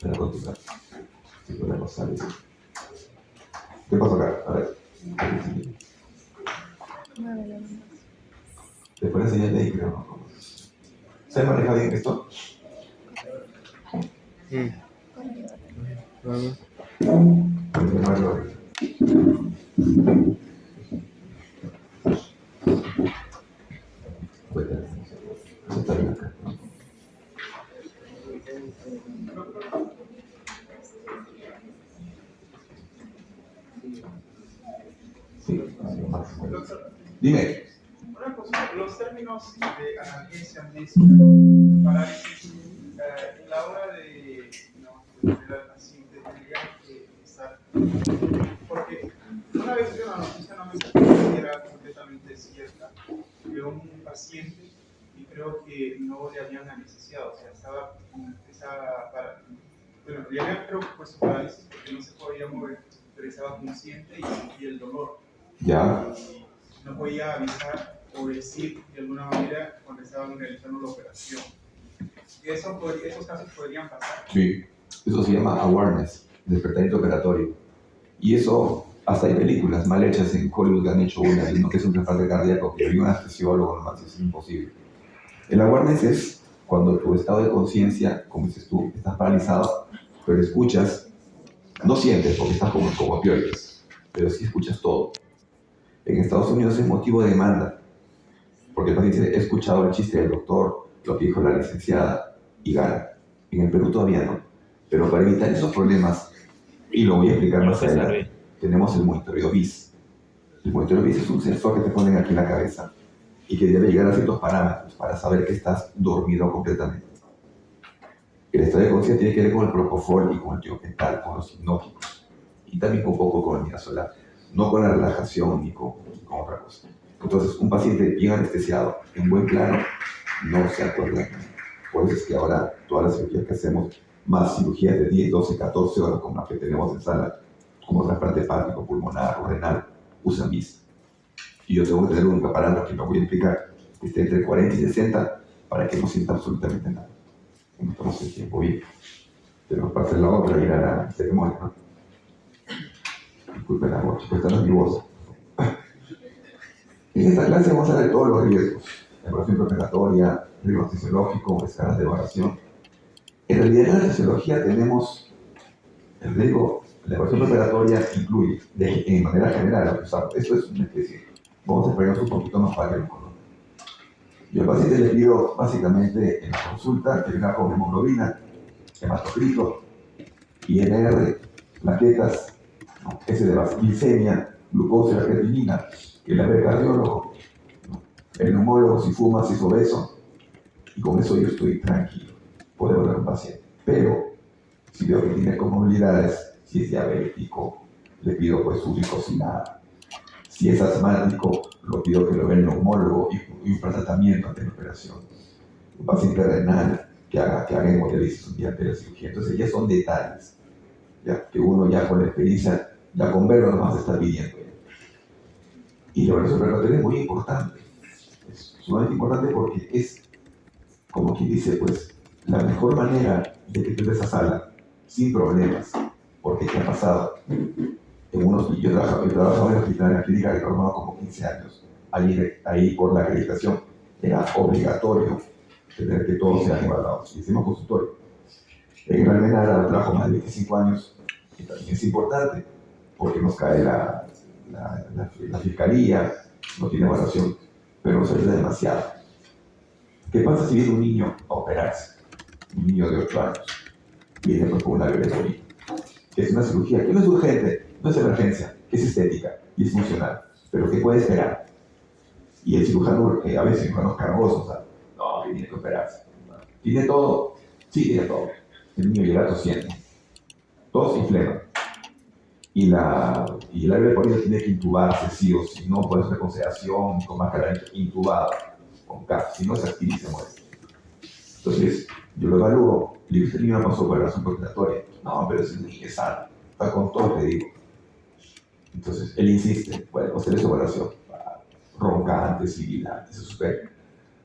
Para continuar. Si podemos salir. ¿Qué pasó acá? A ver. Después la señal de ahí, creo. ¿No? ¿Se maneja bien esto? Vamos. Sí, dime. Una cosa, los términos de analgesia, amnesia, parálisis, en la hora de atender al paciente tendrían que estar. Porque una vez vi una noticia, no me acuerdo si era completamente cierta, de un paciente y creo que no le habían anestesiado, o sea, bueno, le habían creo que puesto parálisis porque no se podía mover, pero estaba consciente y sentía el dolor. Ya. Y no podía avisar o decir de alguna manera cuando estaban realizando la operación. Esos casos podrían pasar. Sí. Eso se llama awareness, despertamiento operatorio. Y eso, hasta hay películas mal hechas en Hollywood que han hecho una, diciendo que es un trasplante cardíaco, que hay un anestesiólogo nomás, es imposible. El awareness es cuando tu estado de conciencia, como dices tú, estás paralizado, pero escuchas, no sientes porque estás como opioides, pero sí escuchas todo. En Estados Unidos es motivo de demanda, porque el paciente dice, he escuchado el chiste del doctor, lo que dijo la licenciada, y gana. En el Perú todavía no. Pero para evitar esos problemas, y lo voy a explicar más adelante, tenemos el monitoreo BIS. El monitoreo BIS es un sensor que te ponen aquí en la cabeza y que debe llegar a ciertos parámetros para saber que estás dormido completamente. El estado de conciencia tiene que ver con el propofol y con el tiopental, con los hipnóticos, y también un poco con el midazolam, no con la relajación ni con otra cosa. Entonces, un paciente bien anestesiado, en buen plano, no se acuerda. Por eso es que ahora todas las cirugías que hacemos, más cirugías de 10, 12, 14 horas como las que tenemos en sala, como trasplante hepático, pulmonar o renal, usan BIS. Y yo tengo que tener un parámetro que me voy a explicar, que esté entre 40 y 60 para que no sienta absolutamente nada. No estamos en tiempo bien. Tenemos para hacer la otra y ir a la ceremonia, ¿no? Disculpen la voz, pues está nerviosa. En esta clase vamos a hablar de todos los riesgos. Evaluación preparatoria, riesgo fisiológico, escalas de evaluación. En realidad en la fisiología tenemos el riesgo, la evaluación preparatoria incluye, en manera general, lo que usamos. Esto es una especie. Vamos a explicarnos un poquito más para que lo conozcan. Yo al paciente le pido básicamente en la consulta que venga con hemoglobina, hematocrito, INR, plaquetas, S de base, glicemia, glucosa, creatinina, el ABE cardiólogo, el neumólogo si fuma, si es obeso, y con eso yo estoy tranquilo, puedo evaluar a un paciente. Pero si veo que tiene comorbilidades, si es diabético, le pido pues su glicosilada. Si es asmático, lo pido que lo vea el neumólogo y un tratamiento ante la operación. Un paciente renal, que haga hemodiálisis un día antes de la cirugía. Entonces ya son detalles, ya, que uno ya con la experiencia, ya con verlo nomás está pidiendo. Y la evaluación preparatoria es muy importante. Es sumamente importante porque es, como quien dice, pues, la mejor manera de que tú esa sala sin problemas. Porque ¿qué ha pasado? Yo trabajaba en el hospital, en la clínica que trabajaba como 15 años. Ahí por la acreditación era obligatorio tener que todos sean evaluados. Y hicimos consultorio. En Almenara trabajo más de 25 años y también es importante porque nos cae la fiscalía, no tiene evaluación, pero nos ayuda demasiado. ¿Qué pasa si viene un niño a operarse? Un niño de 8 años viene con una bebé. Es una cirugía que no es urgente, no es emergencia, es estética y es funcional, pero que puede esperar. Y el cirujano, a veces cirujanos cargosos, no, que tiene que operarse. ¿Tiene todo? Sí, tiene todo. El niño llega tosiendo. Tos y flema. Y el bebé por eso tiene que intubarse, sí o sí, no puede hacer consideración con máscara intubada, con CAP, si no se activa y se muere. Entonces, yo lo evalúo, le digo, este niño no pasó por la razón respiratoria. No, pero ese niño es sano, está con todo, te digo. Entonces, él insiste, bueno, hacer esa evaluación, roncante, sibilante, se suspende.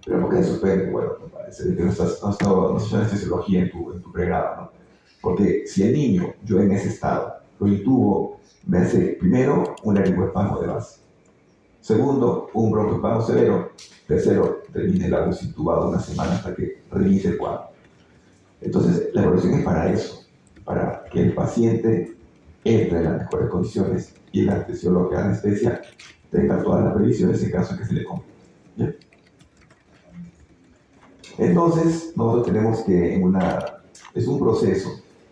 Pero ¿por qué se suspende? Bueno, me parece que no has hecho anestesiología en tu pregrado, ¿no? Porque si el niño, yo en ese estado, lo intubo, me hace primero un laringoespasmo de base. Segundo, un broncoespasmo severo. Tercero, termine el labio intubado una semana hasta que reinicie el cuadro. Entonces, la evaluación es para eso, para que el paciente entre en las mejores condiciones y el anestesiólogo que anestesia tenga todas las previsiones en caso de que se le complique. ¿Bien? Entonces, nosotros tenemos que es un proceso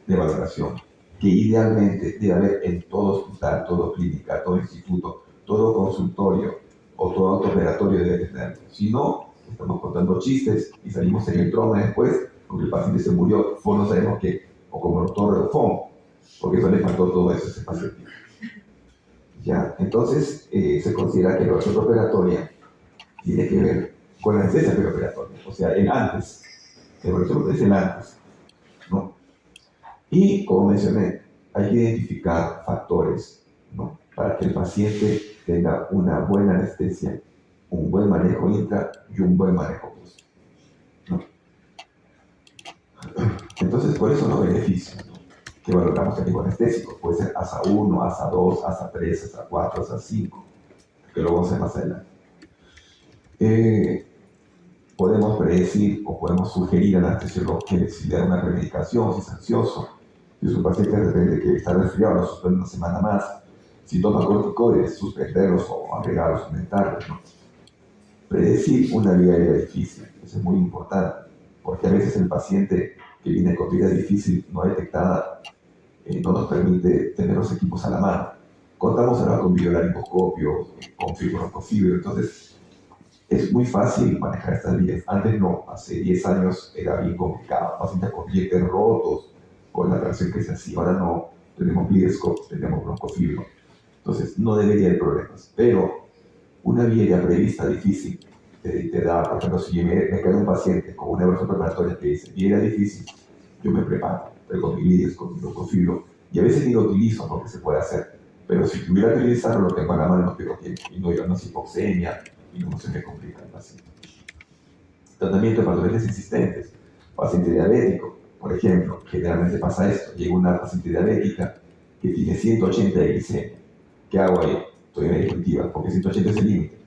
de valoración que idealmente debe haber en todo hospital, toda clínica, todo instituto, todo consultorio o todo autooperatorio debe tenerlo. Si no, estamos contando chistes y salimos en el trauma después porque el paciente se murió, no sabemos qué, o como el doctor Redfón, porque eso le faltó todo eso a ese paciente. Ya, entonces se considera que la evaluación operatoria tiene que ver con la anestesia preoperatoria, o sea, el antes. La evaluación es el antes, ¿no? Y, como mencioné, hay que identificar factores, ¿no? Para que el paciente tenga una buena anestesia, un buen manejo intra y un buen manejo post, ¿no? Entonces, por eso los beneficios, ¿no?, que valoramos el tipo anestésico. Puede ser ASA 1, ASA 2, ASA 3, ASA 4, ASA 5, que lo vamos a hacer más adelante. Podemos predecir o podemos sugerir al anestesiólogo que si le da una remedicación, si es ansioso, si es un paciente de repente que está resfriado, lo suspende una semana más, si toma corticoides, suspenderlos o agregarlos, aumentarlos, ¿no? Predecir una vía aérea difícil, eso es muy importante, porque a veces el paciente que viene con vida difícil no detectada no nos permite tener los equipos a la mano. Contamos ahora con videolaringoscopio, con fibroscopio, entonces es muy fácil manejar estas vías. Antes no, hace 10 años era bien complicado, pacientes con dientes rotos, con la tracción que se hacía. Ahora no, tenemos Bliescop, tenemos broncofibro, entonces no debería haber problemas. Pero una vía prevista difícil te da, por ejemplo, si me queda un paciente con una evaluación preparatoria que dice, vía difícil, yo me preparo, con mi Bliescop, mi broncofibro, y a veces ni lo utilizo porque se puede hacer. Pero si tuviera que utilizarlo, lo tengo a la mano, no tengo tiempo, y no hay hipoxemia, y no se me complica el paciente. Tratamiento de patologías existentes. Paciente diabético, por ejemplo, generalmente pasa esto. Llega una paciente diabética que tiene 180 de glicemia. ¿Qué hago ahí? Estoy en diapositiva, porque 180 es el límite.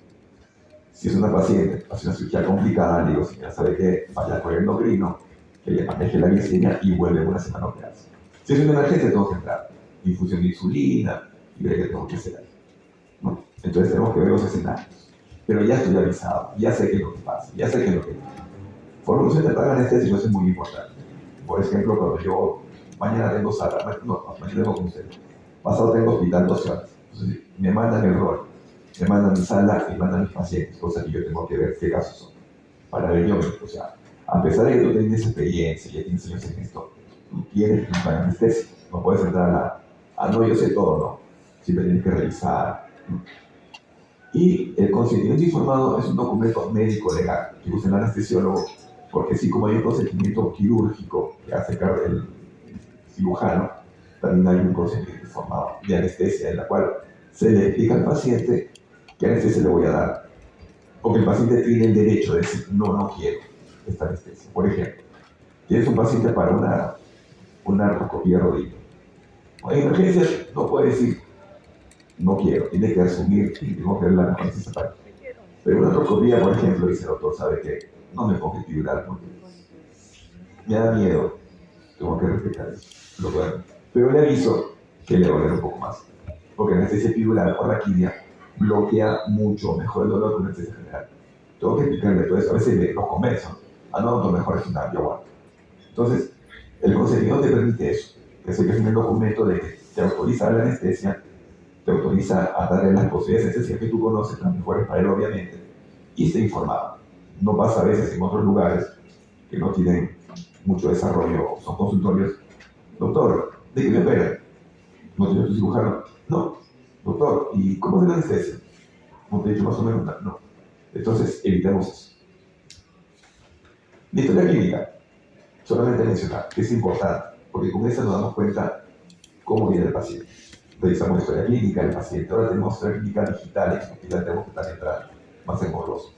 Si es una paciente, hace una cirugía complicada, le digo, señora, ¿sabe qué? Vaya con el endocrino, que le maneje la glicemia y vuelve una semana a operarse. Si es una emergencia, tengo que entrar. Infusión de insulina, y ver qué tengo que hacer ahí, ¿no? Entonces tenemos que ver los escenarios. Pero ya estoy avisado, ya sé qué es lo que pasa, ya sé qué es lo que pasa. Formulación de paga en esta situación es muy importante. Por ejemplo, cuando yo mañana tengo sala, no, mañana tengo consejo, pasado tengo hospital 12 horas. Entonces, me mandan el rol, me mandan mi sala y mandan mis pacientes, cosas que yo tengo que ver qué casos son. Para ver yo, o sea, a pesar de que tú tienes experiencia, ya tienes años en esto, tú tienes que entrar en anestesia. No puedes entrar no, yo sé todo, no. Siempre tienes que revisar, ¿no? Y el consentimiento informado es un documento médico legal que usa el anestesiólogo, porque así como hay un consentimiento quirúrgico que hace cargo el cirujano, también hay un consentimiento informado de anestesia, en la cual se le explica al paciente qué anestesia le voy a dar, porque el paciente tiene el derecho de decir, no, no quiero esta anestesia. Por ejemplo, tienes un paciente para una artroscopía de rodilla. En emergencias no puede decir, no quiero, tiene que asumir que tengo que ver la mejor anestesia para. Pero una artroscopía, por ejemplo, dice el doctor, ¿sabe qué? No me pongo epidural porque me da miedo, tengo que respetar eso, lo duermo. Pero le aviso que le va a doler un poco más, porque la anestesia epidural o raquidia bloquea mucho mejor el dolor que una anestesia general. Tengo que explicarle todo eso, a veces los convenzo, no, mejor es una, yo aguanto. Entonces, el consentimiento te permite eso, que sé que es un documento de que te autoriza la anestesia, te autoriza a darle las posibilidades de anestesia que tú conoces, las mejores para él obviamente, y esté informado. No pasa a veces en otros lugares que no tienen mucho desarrollo, son consultorios. Doctor, ¿de qué me opera? ¿No tiene tu cirujano? No. Doctor, ¿y cómo es la anestesia? ¿No te he dicho más o menos? No. Entonces, evitemos eso. La historia clínica, solamente mencionar, que es importante, porque con esa nos damos cuenta cómo viene el paciente. Revisamos la historia clínica del paciente. Ahora tenemos historia clínica digital, en la tenemos que estar entrando más engorroso,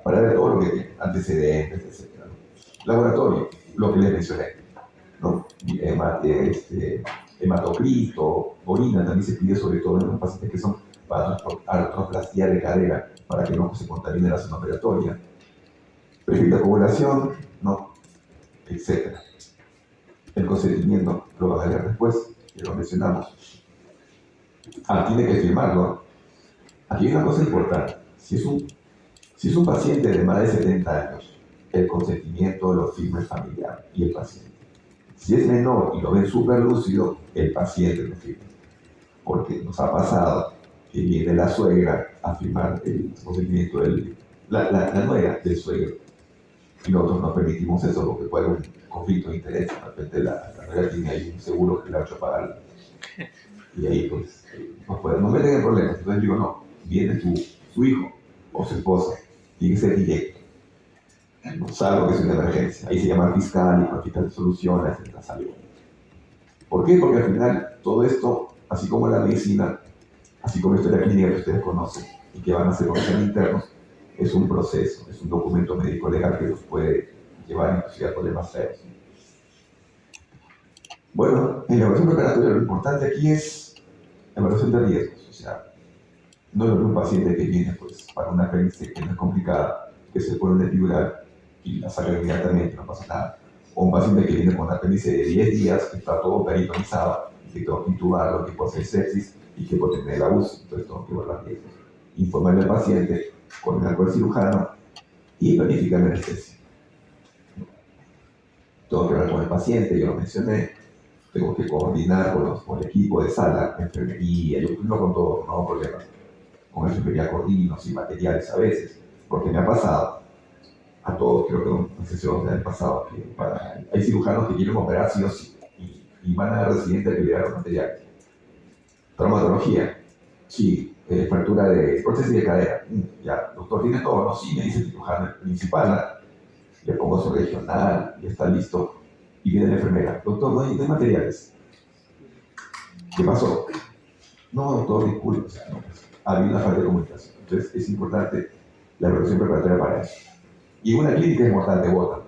para ver todo lo que tiene, antecedentes, etc. ¿No? Laboratorio, lo que les mencioné, ¿no? Hematocrito, orina, también se pide sobre todo en los pacientes que son para artroplastia de cadera, para que no se contamine la zona operatoria. Perfil de acumulación, ¿no? Etc. El consentimiento lo va a ver después, que lo mencionamos. Tiene que firmarlo. Aquí hay una cosa importante. Si es un paciente de más de 70 años, el consentimiento lo firma el familiar y el paciente. Si es menor y lo ven súper lúcido, el paciente lo firma. Porque nos ha pasado que viene la suegra a firmar el consentimiento, la nuera del suegro. Y nosotros no permitimos eso porque puede haber un conflicto de interés. De repente la nuera tiene ahí un seguro que le ha hecho pagar. Y ahí pues nos meten en problemas. Entonces digo, no, viene su hijo o su esposa, tiene que ser directo, salvo que es una emergencia. Ahí se llama fiscal y el fiscal soluciona, etc. Salió. ¿Por qué? Porque al final todo esto, así como la medicina, así como la historia clínica que ustedes conocen y que van a ser conocimientos internos, es un proceso, es un documento médico legal que los puede llevar inclusive a problemas serios. Bueno, en la evaluación preparatoria lo importante aquí es la evaluación de riesgos. O sea, no es lo que un paciente que viene pues, para una apéndice que no es complicada, que se pone una epidural y la saca inmediatamente, no pasa nada. O un paciente que viene con una apéndice de 10 días, que está todo peritonizado, que tengo que intubarlo, que puede hacer sepsis y que puede tener la UCI, entonces tengo que evaluar riesgos. Informarle al paciente, coordinar con el cirujano y planificar la anestesia. Tengo que hablar con el paciente, yo lo mencioné, tengo que coordinar con el equipo de sala, enfermería, yo no con todo, no hay problemas. Con enfermería coordino, sin materiales a veces, porque me ha pasado, a todos creo que no sé si os ha pasado, que hay cirujanos que quieren operar sí o sí, y van a la residente a liberar los materiales. Traumatología, sí, fractura de prótesis de cadera, ya, doctor, ¿tiene todo? No, sí, me dice el cirujano principal, le pongo su regional, ya está listo, y viene la enfermera, doctor, no hay materiales. ¿Qué pasó? No, doctor, disculpe, o sea, no, había una falta de comunicación. Entonces es importante la evaluación preparatoria para eso. Y en una clínica es mortal, te botan.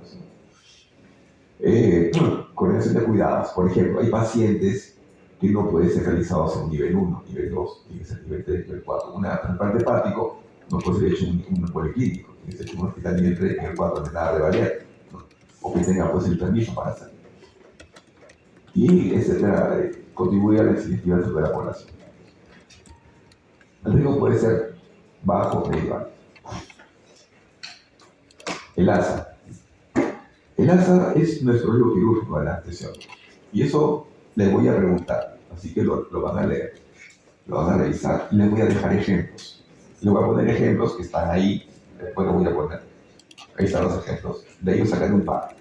Coordinación de cuidados. Por ejemplo, hay pacientes que no pueden ser realizados en nivel 1, nivel 2, tiene que ser nivel 3, nivel 4. Un trasplante hepático no puede ser hecho en un policlínico, tiene que ser hecho en un hospital nivel 3, nivel 4, de nada de variar, ¿no? O que tenga pues el permiso para hacerlo. Y etcétera, contribuye a la incidencia de la población. El riesgo puede ser bajo, medio, alto. El ASA. El ASA es nuestro riesgo quirúrgico de la anestesión. Y eso les voy a preguntar, así que lo van a leer, lo van a revisar y les voy a dejar ejemplos. Les voy a poner ejemplos que están ahí, después lo voy a poner. Ahí están los ejemplos, de ellos sacan un par.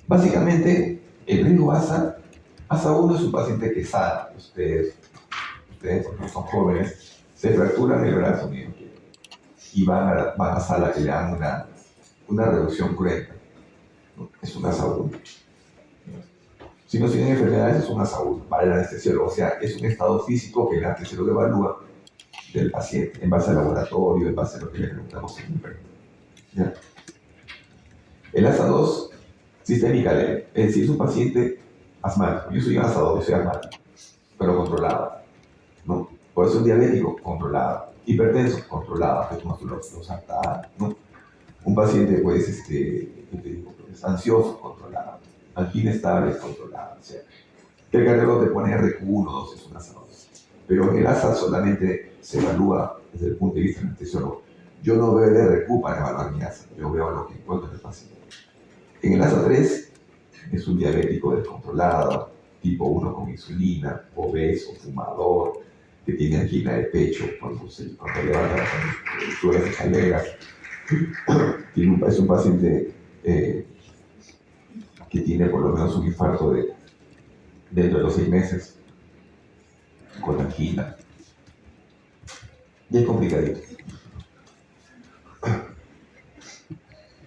Básicamente, el riesgo ASA 1 es un paciente que sana. Ustedes porque son jóvenes, se fracturan el brazo y van a sala que le dan una reducción cruenta. Es un ASA 1. Si no tienen enfermedades, es un ASA 1 para el anestesiólogo. O sea, es un estado físico que el anestesiólogo evalúa del paciente en base al laboratorio, en base a lo que le preguntamos siempre. ¿Ya? El ASA 2, sistémica leve. Es decir, es un paciente asmático. Yo soy ASA 2, yo soy asmático, pero controlado, ¿no? Por eso es diabético, controlado. Hipertenso, controlado, que es los ARTA, ¿no? Un paciente, pues, es ansioso, controlado. Angina estable, controlado. O sea, que el cardiólogo te pone RQ1, 2, es un ASA 2. Pero en el ASA solamente se evalúa desde el punto de vista del anestesiólogo. Yo no veo el RQ para evaluar mi ASA, yo veo lo que encuentro en el paciente. En el ASA 3 es un diabético descontrolado, tipo 1 con insulina, obeso, fumador, que tiene angina de pecho cuando levanta las escaleras. Es un paciente que tiene por lo menos un infarto dentro de los 6 meses, con angina. Y es complicadito.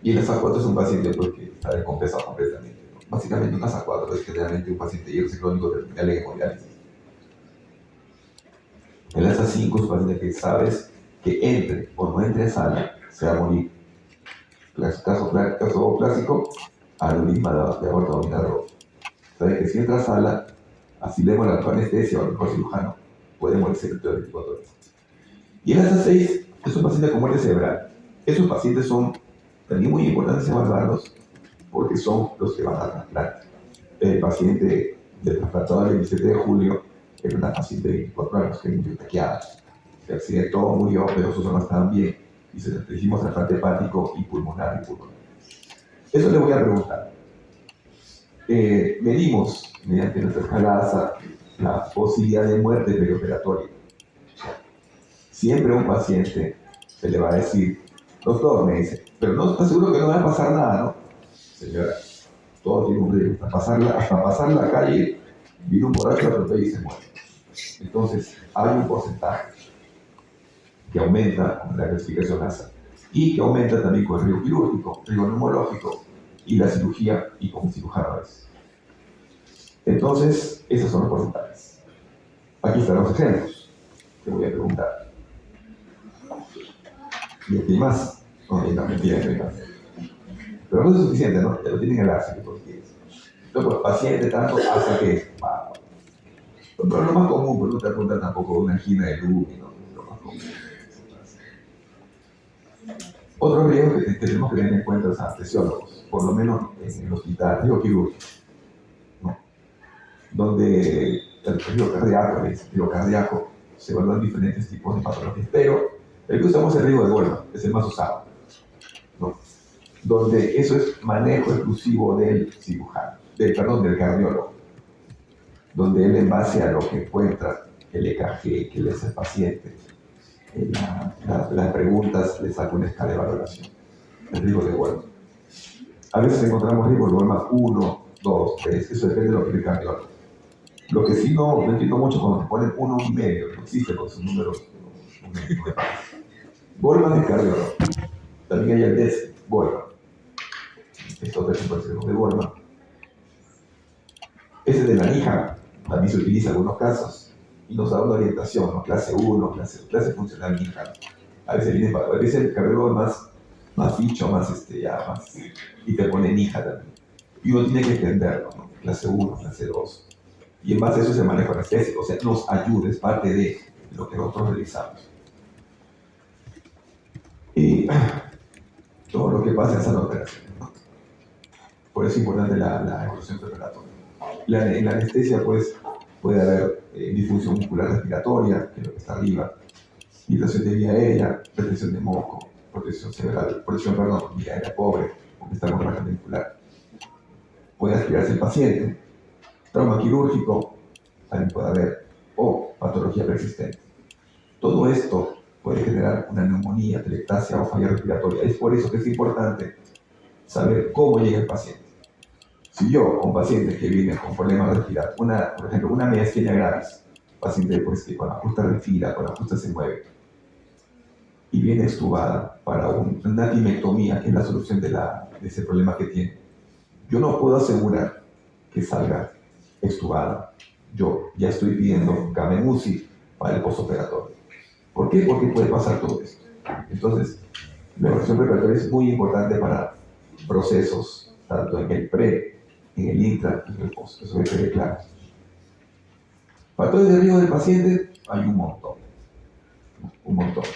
Y el ASA 4 es un paciente pues, que está descompensado completamente, ¿no? Básicamente un ASA 4 es generalmente un paciente hierro crónico terminal en hemodiálisis. El ASA 5 es un paciente que sabes que entre o no entre a sala, se va a morir. Caso clásico, aneurisma de aorta abdominal roto. Sabes que si entra a sala, así le la anestesia o el mejor cirujano, puede morirse dentro de 24 horas. Y el ASA 6 es un paciente con muerte cerebral. Esos pacientes son también muy importantes evaluarlos porque son los que van a trasplante. El paciente del trasplantado del 17 de julio era una paciente de 24 años que murió taqueada. Se accidentó, murió, pero sus órganos estaban bien. Y le hicimos trasplante hepático y pulmonar. Eso le voy a preguntar. Medimos, mediante nuestra escala ASA, la posibilidad de muerte perioperatoria. Siempre a un paciente se le va a decir, doctor, me dice, pero no está seguro que no va a pasar nada, ¿no? Señora, todo tiene un riesgo. Hasta pasar la calle, viene un borracho, lo atropella y se muere. Entonces, hay un porcentaje que aumenta con la clasificación ASA y que aumenta también con el riesgo quirúrgico, riesgo neumológico y la cirugía y con cirujano a veces. Entonces, esos son los porcentajes. Aquí están los ejemplos. Te voy a preguntar. ¿Y aquí hay más? No, no, mentira, no hay más. Pero no es suficiente, ¿no? Ya lo tienen el ASA que tú quieres. Entonces, pues, paciente tanto ASA que wow. Pero lo más común, pues no te apunta tampoco una angina de Lumi, ¿no? Es lo más común. Otro riesgo que tenemos que tener en cuenta los anestesiólogos, por lo menos en el hospital, riesgo quirúrgico, ¿no? Donde el riesgo cardíaco se evalúan diferentes tipos de patologías, pero el que usamos es el riesgo de Goldman, es el más usado, ¿no? Donde eso es manejo exclusivo del cirujano, del cardiólogo, donde él en base a lo que encuentra, el EKG que le hace el paciente, las preguntas le saca una escala de valoración, el riesgo de Goldman. A veces encontramos riesgo de Goldman 1, 2, 3, eso depende de lo que el cardiólogo. Lo que sí no entiendo mucho cuando te ponen 1, 1,5, no existe con sus números. Goldman es cardiólogo. También hay el DES, Goldman. Estos DES de Goldman. Ese de la NIHA también se utiliza en algunos casos y nos da una orientación, ¿no? Clase 1, clase funcional NIHA. A veces el cardiólogo es más más bicho, más ya más, y te ponen hija también. Y uno tiene que entenderlo, ¿no? Clase 1, clase 2. Y en base a eso se maneja la especie, o sea, nos ayuda, es parte de lo que nosotros realizamos. Y todo lo que pasa en esa operación, ¿no? Por eso es importante la evolución preparatoria. En la anestesia, pues, puede haber disfunción muscular respiratoria, que es lo que está arriba, irritación de vía aérea, retención de moco, protección cerebral, vía aérea pobre, porque está con baja ventricular. Puede aspirarse el paciente, trauma quirúrgico, también puede haber, o patología persistente. Todo esto puede generar una neumonía, atelectasia o falla respiratoria. Es por eso que es importante saber cómo llega el paciente. Si yo, un paciente que viene con problemas respiratorios, por ejemplo, una miastenia gravis, paciente pues, que con la justa respira, con la justa se mueve, y viene extubada para una timectomía, que es la solución de ese problema que tiene, yo no puedo asegurar que salga extubada. Yo ya estoy pidiendo Camemusi para el postoperatorio. ¿Por qué? Porque puede pasar todo esto. Entonces, la evaluación preparatoria es muy importante para procesos, tanto en el pre, en el intra y en el post. Eso debe quedar claro. Factores de riesgo del paciente hay un montón.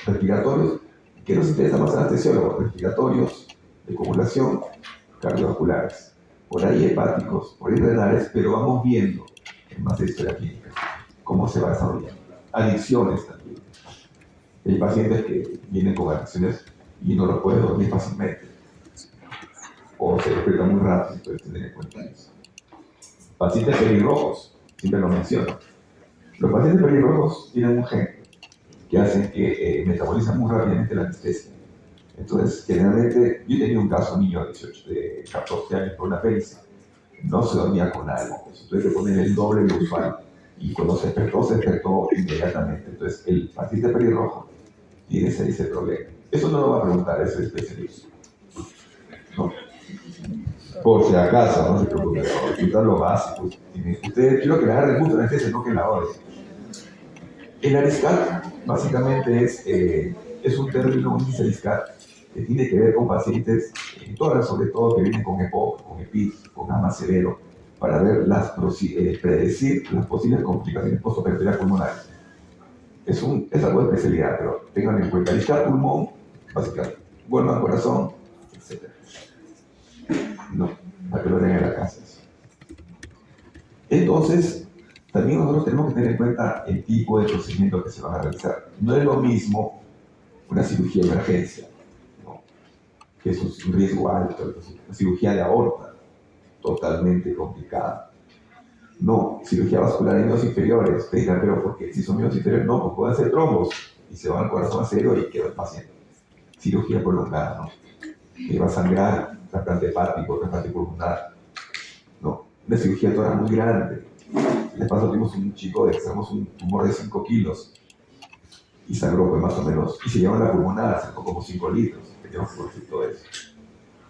Respiratorios, que nos interesa más al anestesiólogo, respiratorios, de coagulación, cardiovasculares, por ahí hepáticos, por ahí renales, pero vamos viendo en más de historia clínica cómo se va desarrollando. Adicciones también. Hay pacientes que vienen con adicciones y no los pueden dormir fácilmente, o se despiertan muy rápido, entonces tener en cuenta eso. Pacientes pelirrojos, siempre lo menciono. Los pacientes pelirrojos tienen un gen que hace que metabolizan muy rápidamente la anestesia. Entonces, generalmente, yo tenía un caso, un niño de 14 años con una pericia, no se dormía con algo, entonces le ponen el doble de usual, y cuando se despertó inmediatamente. Entonces, el paciente pelirrojo tiene ese problema. Eso no lo va a preguntar ese especialista, ¿no? Por si acaso, no se preocupe, preguntar lo básico. Usted quiero que le agarre el gusto a la anestesia, no que la ore. El ARISCAT básicamente es un término, un índice ARISCAT, que tiene que ver con pacientes, sobre todo que vienen con EPOC, con EPIC, con asma severo, para ver predecir las posibles complicaciones postoperatorias pulmonares. Es algo de especialidad, pero tengan en cuenta ARISCAT pulmón, básicamente, vuelvan corazón, etc. No, para que lo tengan en la casa. Entonces, también nosotros tenemos que tener en cuenta el tipo de procedimiento que se van a realizar. No es lo mismo una cirugía de emergencia, ¿no? Que es un riesgo alto, una cirugía de aorta, totalmente complicada. No, cirugía vascular en miembros inferiores, te dirán, pero ¿por qué? Si son miembros inferiores, no, pues pueden ser trombos, y se va al corazón a cero y queda el paciente. Cirugía prolongada, ¿no? Que va a sangrar, trasplante hepático, trasplante pulmonar, ¿no? Una cirugía de tórax muy grande. De paso tuvimos un chico que sacamos un tumor de 5 kilos y sangró pues más o menos, y se llevó a la pulmonar, sacó como 5 litros, teníamos que corregir todo eso.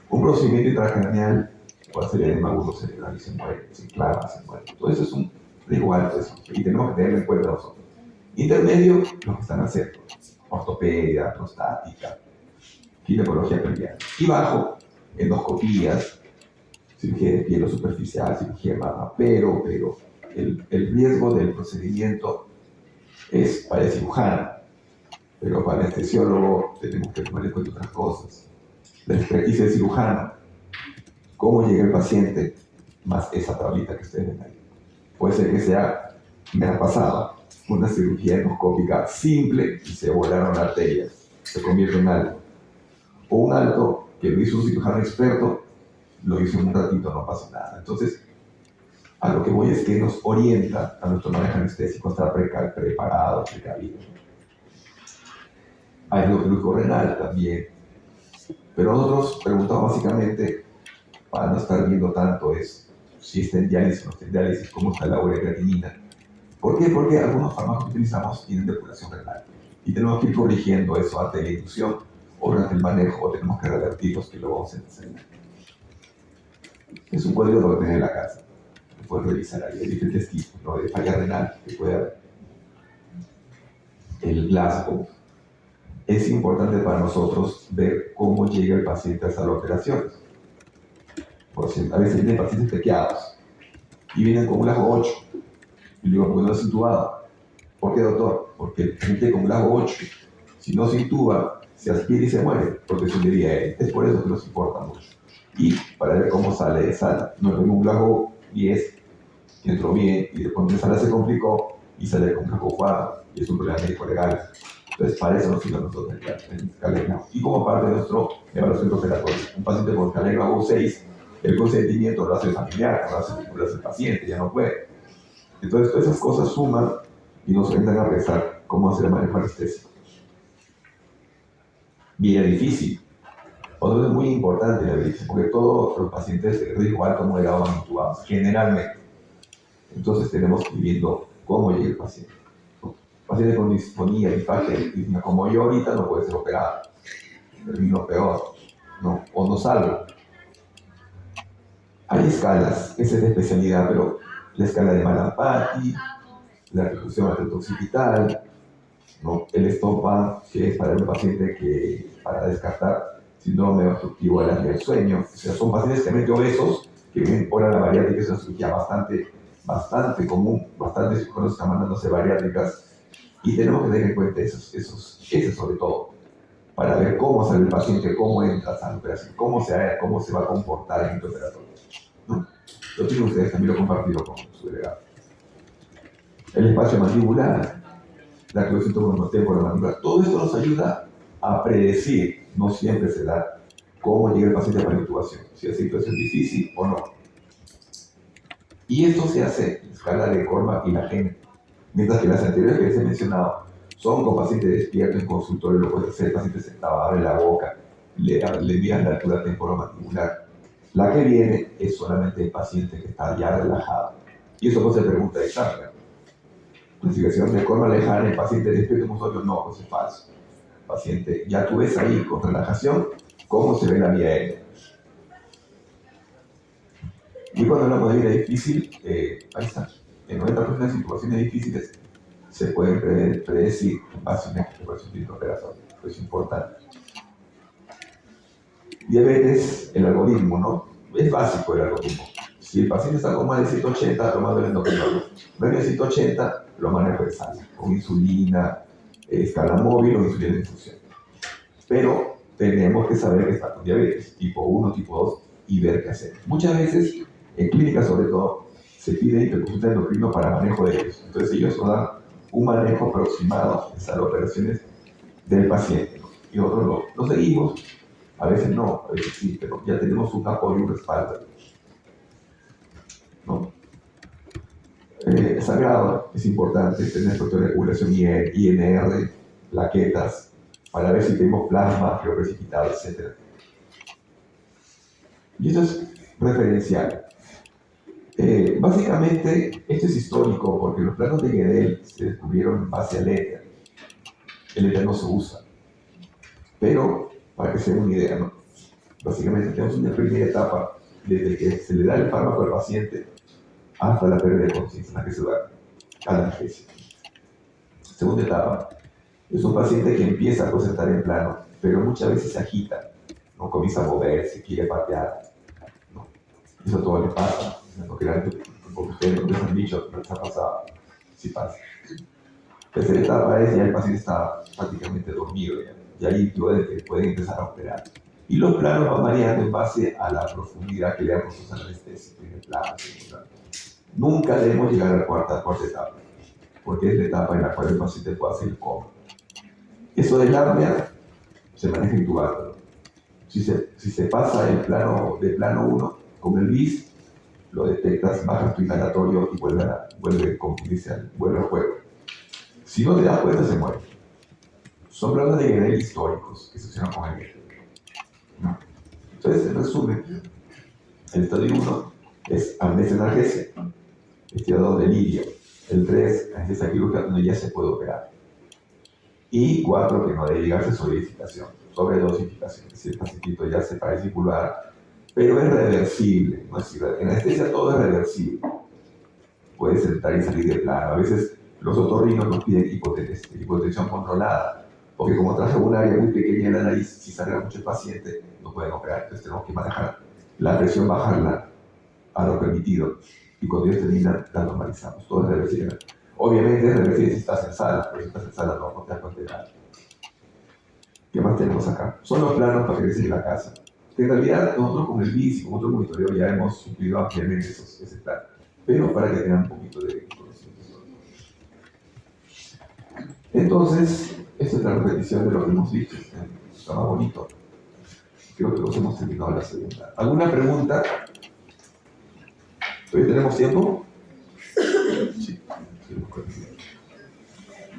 Un procedimiento intracraneal puede ser edema agudo cerebral y se muere, se clava, se muere. Todo eso es un riesgo alto y tenemos que tenerlo en cuenta nosotros. Intermedio, los que están haciendo ortopedia, prostática, ginecología pelviana. Y bajo, endoscopías, cirugía de piel o superficial, cirugía de mama, pero el riesgo del procedimiento es para el cirujano, pero para el anestesiólogo tenemos que tomar en cuenta otras cosas. La experticia del cirujano, cómo llega el paciente, más esa tablita que ustedes ven ahí. Puede ser que sea, me ha pasado, una cirugía endoscópica simple y se volaron arterias, se convierte en algo. O un alto que lo hizo un cirujano experto, lo hizo en un ratito, no pasa nada. Entonces, a lo que voy es que nos orienta a nuestro manejo anestésico, estar preparado, precavido. Hay lo renal también. Pero nosotros preguntamos básicamente, para no estar viendo tanto, es si está en diálisis o no está en diálisis, cómo está la urea-creatinina. ¿Por qué? Porque algunos fármacos que utilizamos tienen depuración renal. Y tenemos que ir corrigiendo eso antes de la inducción o durante el manejo, o tenemos que revertirlos, que lo vamos a enseñar. Es un código que lo tener en la casa. Lo puedes revisar ahí. Hay diferentes tipos, ¿no? De falla renal que puede haber. El Glasgow, es importante para nosotros ver cómo llega el paciente a las operaciones. Por ejemplo, a veces vienen pacientes pequeados y vienen con un lajo 8. Y digo, ¿por qué no es intubado? ¿Por qué, doctor? Porque el paciente con un lajo 8, si no se intuba, se aspira y se muere, porque se hundiría él. Es por eso que nos importa mucho. Y para ver cómo sale. No es un lajo 10 que entró bien y después de sala se complicó y sale con un lajo 4 y es un problema médico legal. Entonces, para eso nos sirve a nosotros el escala. Y como parte de nuestro evaluación operatoria, un paciente con escala grado 6, el consentimiento lo hace el familiar, lo hace el paciente, ya no puede. Entonces, todas esas cosas suman y nos entran a pensar cómo hacer el manejo anestésico. Bien difícil. Otro es muy importante la verificación, porque todos los pacientes de riesgo alto moderado van intubados, generalmente. Entonces, tenemos que ir viendo cómo llega el paciente. Paciente con disfonía, disfagia, disnea, como yo ahorita, no puede ser operado. Termino peor, ¿no? O no salgo. Hay escalas, esa es la especialidad, pero la escala de Malapati, la reclusión occipital, ¿no? El estopa, que es para el paciente que, para descartar síndrome obstructivo de la vía del sueño. O sea, son pacientes que obesos, que vienen por la bariátrica, es una cirugía bastante común, bastante psicólogos están mandándose bariátricas, y tenemos que tener en cuenta ese sobre todo, para ver cómo sale el paciente, cómo entra a la operación, cómo se va a comportar en el operatorio, ¿no? Lo tienen ustedes, también lo he compartido con su delegado. El espacio mandibular, la crucito por la mandíbula, todo esto nos ayuda a predecir, no siempre se da, cómo llega el paciente para la intubación, si la situación es difícil o no. Y esto se hace en escala de Kornbach y la Gene. Mientras que las anteriores que les he mencionado son con paciente despierto en consultorio, lo puede hacer el paciente sentado, abre la boca, le envían la altura temporomandibular. La que viene es solamente el paciente que está ya relajado. Y eso no se pregunta de examen. Clasificación de Kornbach lejana, el paciente despierto en consultorio, no, pues es falso. Paciente, ya tú ves ahí con relajación cómo se ve la vía aérea. Y cuando hablamos de vida difícil, ahí está. En 90% de situaciones difíciles se pueden predecir en base a una ejecución operatoria. Eso es importante. Diabetes, el algoritmo, ¿no? Es básico el algoritmo. Si el paciente está con más de 180, lo mando al endocrinólogo. Menos de 180, lo manejo de sala, con insulina, escala móvil o insulina de infusión. Pero tenemos que saber que está con diabetes, tipo 1, tipo 2, y ver qué hacer. Muchas veces, en clínica sobre todo, se pide interconsulta endocrino para manejo de ellos. Entonces ellos nos dan un manejo aproximado de las operaciones del paciente, ¿no? Y nosotros lo seguimos, a veces no, a veces sí, pero ya tenemos un apoyo y un respaldo, ¿no? Sangrado es importante, tener regulación INR, plaquetas, para ver si tenemos plasma, precipitado, etc. Y eso es referencial. Básicamente, esto es histórico porque los planos de Guedel se descubrieron en base al éter. El éter no se usa. Pero, para que se den una idea, ¿no? Básicamente tenemos una primera etapa desde que se le da el fármaco al paciente hasta la pérdida de conciencia en la que se da analgesia. Segunda etapa, es un paciente que empieza a presentar en plano, pero muchas veces se agita, ¿no? Comienza a moverse, quiere patear, ¿no? Eso todo le pasa, ¿no? Porque ustedes no les han dicho, pero está pasado, sí pasa. Tercera etapa es ya el paciente está prácticamente dormido, y ahí puede empezar a operar. Y los planos van variando en base a la profundidad que le damos a la anestesia, primer plano, segundo plano. Nunca debemos llegar a la cuarta etapa, porque es la etapa en la cual el paciente puede hacer el coma. Eso del apnea se maneja intubando. Si se pasa el plano de plano 1 con el BIS, lo detectas, bajas tu inhalatorio y vuelve al juego. Si no te das cuenta, se muere. Son planos de Guedel históricos que se hicieron con el Guedel, ¿no? Entonces, en resumen, el estadio 1 es amnesia analgesia, el estadio 2 delirio, el 3 anestesia quirúrgica donde ya se puede operar, y 4 que no debe llegarse sobredosificación, es decir, el pacientito ya se parece circular, pero es reversible, ¿no? Es decir, en anestesia todo es reversible, puedes entrar y salir de plano. A veces los otorrinos nos piden hipotensión controlada, porque como traje un área muy pequeña en la nariz, si sangra mucho el paciente, no pueden operar. Entonces tenemos que manejar la presión, bajarla a lo permitido. Y cuando ellos terminan, la normalizamos. Todo es reversible. Obviamente es reversible si estás en sala, pero si estás en sala no te das cuenta de nada. ¿Qué más tenemos acá? Son los planos para que en la casa. Que en realidad nosotros con el BIS y con otro monitoreo ya hemos suplido ampliamente ese plan. Pero para que tengan un poquito de conocimiento. Entonces, esta es la repetición de lo que hemos dicho. Está más bonito. Creo que nos hemos terminado la segunda. ¿Alguna pregunta? ¿Todavía tenemos tiempo? Sí.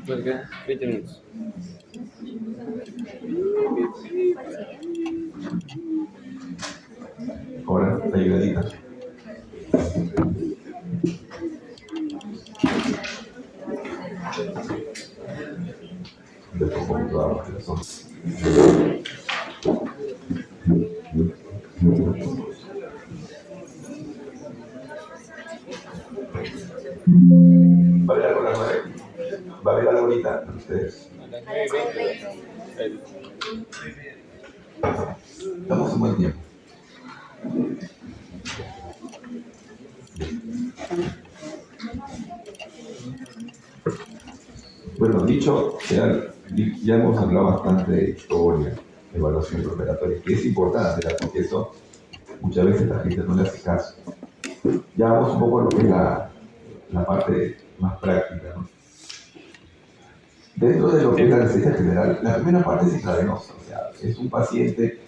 Pues acá, 20 minutos. Ahora, la ayudadita. De poco a poco, que son. ¿Va a haber algo a las 9? ¿Va a haber algo ahorita para ustedes? Estamos en buen tiempo. Bueno, dicho, ya hemos hablado bastante de historia, evaluación preoperatoria, que es importante, porque eso muchas veces la gente no le hace caso. Ya vamos un poco a lo que es la parte más práctica, ¿no? Dentro de lo que es la anestesia general, la primera parte es intravenosa, o sea, es un paciente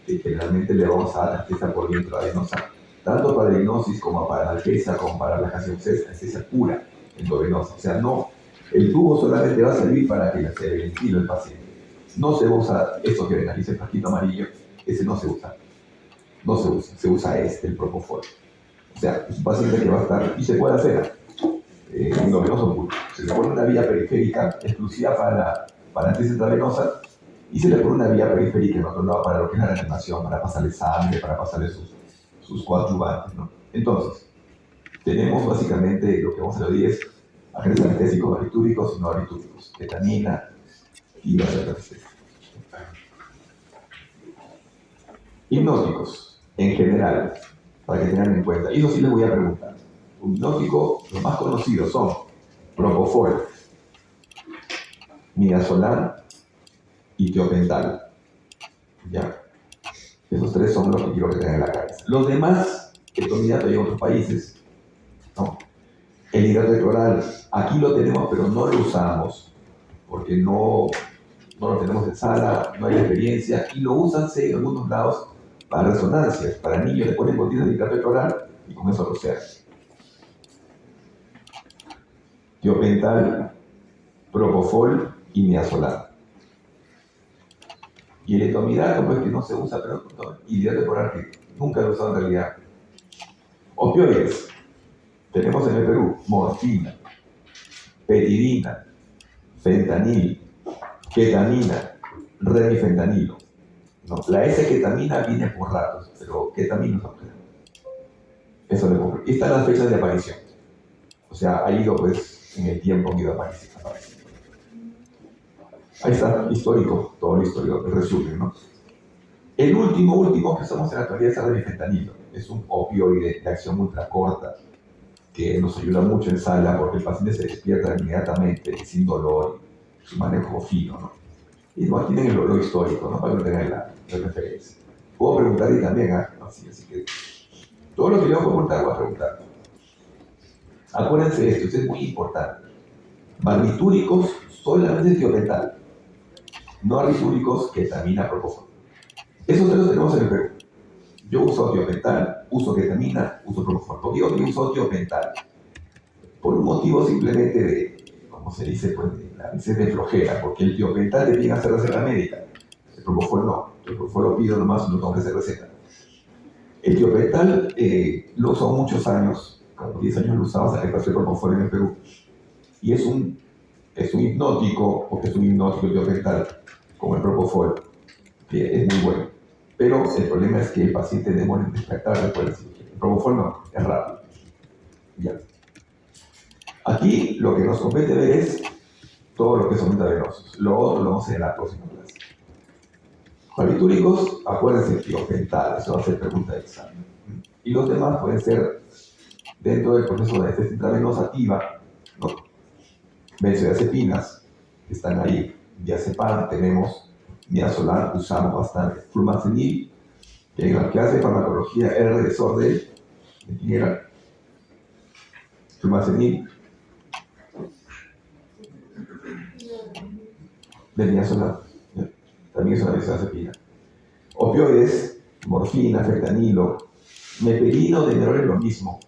que generalmente le vamos a dar anestesia por vía intravenosa, tanto para diagnosis como para analgesia, como para la anestesia pura endovenosa, o sea, no, el tubo solamente va a servir para que se ventile el paciente. No se usa eso que ven ahí, ese frasquito amarillo, ese no se usa. No se usa, se usa el propofol. O sea, es un paciente que va a estar, y se puede hacer, endovenoso puro. Se le pone una vía periférica exclusiva para anestesia intravenosa y se le pone una vía periférica en otro lado para lo que es la reanimación, para pasarle sangre, para pasarle sus coadyuvantes, ¿no? Entonces, tenemos básicamente lo que vamos a ver hoy es agentes anestésicos barbitúricos y no barbitúricos, ketamina y vasopresina. Hipnóticos, en general, para que tengan en cuenta. Y eso sí les voy a preguntar. Un hipnótico, los más conocidos son propofol, midazolam y tiopental. Ya. Esos tres son los que quiero que tengan en la cabeza. Los demás, el tomidato hay en otros países, ¿no? El hidrato electoral, aquí lo tenemos, pero no lo usamos, porque no lo tenemos en sala, no hay experiencia, y lo usan en algunos lados para resonancias. Para niños le ponen gotitas de hidrato electoral y con eso lo sean. Tiopental, propofol y midazolam. Y el etomidato, pues que no se usa, pero hidrato electoral que nunca lo he usado en realidad. Opioides. Tenemos en el Perú morfina, peridina, fentanil, ketamina, remifentanilo. No, la S-ketamina viene por ratos, pero ketamina no se. Eso le ocurre. Y están las fechas de aparición. O sea, ha ido pues en el tiempo han ido apareciendo. Ahí está, histórico, todo lo histórico, el resumen, ¿no? El último que estamos en la actualidad es el remifentanilo. Es un opioide de acción ultra corta que nos ayuda mucho en sala porque el paciente se despierta inmediatamente, sin dolor, su manejo fino, ¿no? Y no tienen lo histórico, ¿no? Para que tengan la referencia. Puedo preguntar y también, así que todo lo que yo puedo preguntar, voy a preguntar. Acuérdense de esto es muy importante. Barbitúricos, solamente tiopental. No barbitúricos, ketamina, propofol. Esos tres los tenemos en el Perú. Yo uso tiopental, uso ketamina, uso propofol. ¿Por qué yo uso tiopental? Por un motivo simplemente de, como se dice, pues, a veces de flojera, porque el tiopental te pide hacer receta médica. El propofol no. El propofol lo pido nomás, no tengo que hacer receta. El tiopental lo uso muchos años, como 10 años lo usaba hasta que pasé el propofol en el Perú. Y es un hipnótico, porque es un hipnótico tiopental, como el propofol, que es muy bueno. Pero el problema es que el paciente demora en despertar después de la cirugía. El propofol no, es rápido. Ya. Aquí lo que nos compete ver es todo lo que son intravenosos. Lo otro lo vamos a hacer en la próxima clase. Barbitúricos, acuérdense, tiopental, eso va a ser pregunta de examen. Y los demás pueden ser dentro del proceso de anestesia intravenosa activa, ¿no? Benzodiazepinas, que están ahí, diazepam, tenemos midazolam, usamos bastante, flumazenil, que en la clase de farmacología era el regresor de quién era, flumazenil, de midazolam, ¿ya? También es una benzodiazepina. Opioides, morfina, fentanilo, meperino, demerol es lo mismo.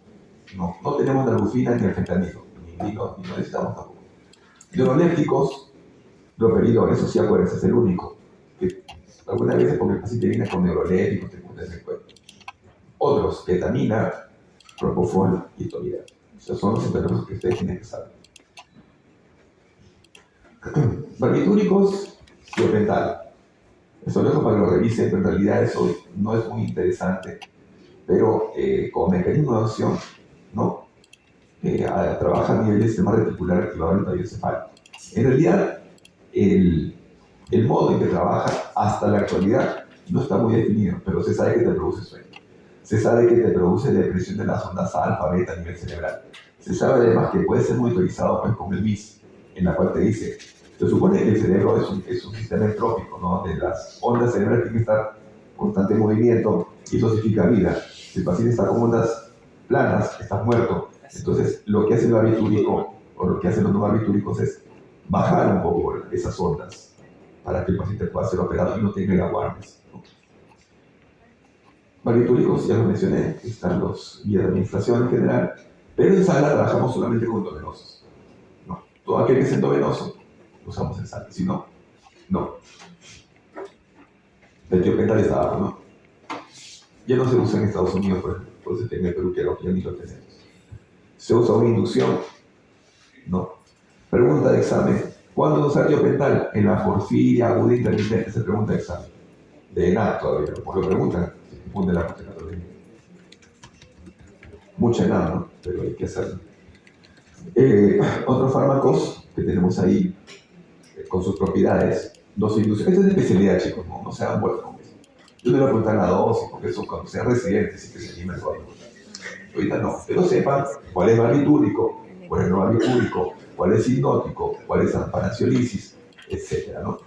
No tenemos nalbuphina ni el fentanilo, ni lo necesitamos tampoco. Neurolépticos, droperidol, eso sí acuérdense, es el único. Que algunas veces porque el paciente viene con neurolépticos, te ponen el cuerpo. Otros, ketamina, propofol y tolidad. Esos son los sintomas que ustedes tienen que saber. Barbitúricos, tiopental. Eso lo dejo para que lo revisen, pero en realidad eso no es muy interesante. Pero como mecanismo de acción, ¿no? Trabaja a nivel del sistema reticular activador del tallo encefálico. En realidad, el modo en que trabaja hasta la actualidad no está muy definido, pero se sabe que te produce sueño. Se sabe que te produce depresión de las ondas alfa, beta a nivel cerebral. Se sabe además que puede ser monitorizado pues, con el MIS, en la cual te dice, se supone que el cerebro es un sistema entrópico, ¿no? De las ondas cerebrales tienen que estar en constante movimiento y eso significa vida. Si el paciente está con ondas planas, estás muerto. Entonces, lo que hace el barbitúrico, o lo que hacen los no barbitúricos es bajar un poco esas ondas para que el paciente pueda ser operado y no tenga aguardes, ¿no? Barbitúricos, ya lo mencioné, están los vías de administración en general, pero en sala trabajamos solamente con endovenosos, ¿no? Todo aquel que es endovenoso, lo usamos en sala, si no, no. El tiopental está abajo, ¿no? Ya no se usa en Estados Unidos, por eso en el Perú que ya ni lo tenemos. ¿Se usa una inducción? No. Pregunta de examen. ¿Cuándo usar tiopental? En la porfiria aguda intermitente, se pregunta de examen. De nada todavía, porque lo preguntan, se confunde la patología. Mucha nada, ¿no? Pero hay que hacerlo. Otros fármacos que tenemos ahí, con sus propiedades, dosis inducción. Esta es de especialidad, chicos, no se hagan vueltas con eso. Yo no le voy a preguntar la dosis, porque eso cuando sean residentes sí que se anima el código. Ahorita no, pero sepan cuál es barbitúrico, cuál es no barbitúrico, cuál es hipnótico, cuál es antiansiolisis, etcétera, ¿no?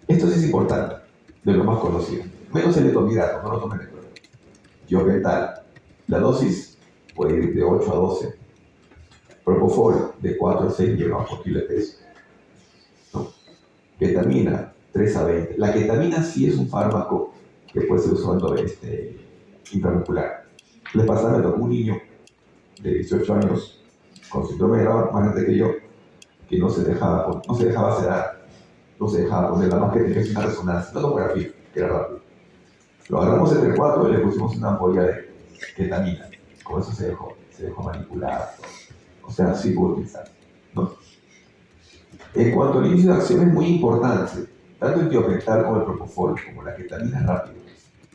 Esto sí es importante, de lo más conocido. Menos el etomidato, no lo tomen en cuenta. Tiopental, la dosis puede ir de 8 a 12. Propofol, de 4 a 6 mg por kilo de peso, ¿no? Ketamina, 3 a 20. La ketamina sí es un fármaco que puede ser usado intramuscular. Le pasaba, me tocó un niño de 18 años con síndrome de Down, más grande que yo, que no se dejaba sedar, no se dejaba poner la más que tenía una resonancia, no tomografía, que era rápido. Lo agarramos entre 4 y le pusimos una ampolla de ketamina. Con eso se dejó manipular. O sea, sí pudo utilizar, ¿no? En cuanto al inicio de acción es muy importante, tanto el tiopental como el propofol, como la ketamina es rápido,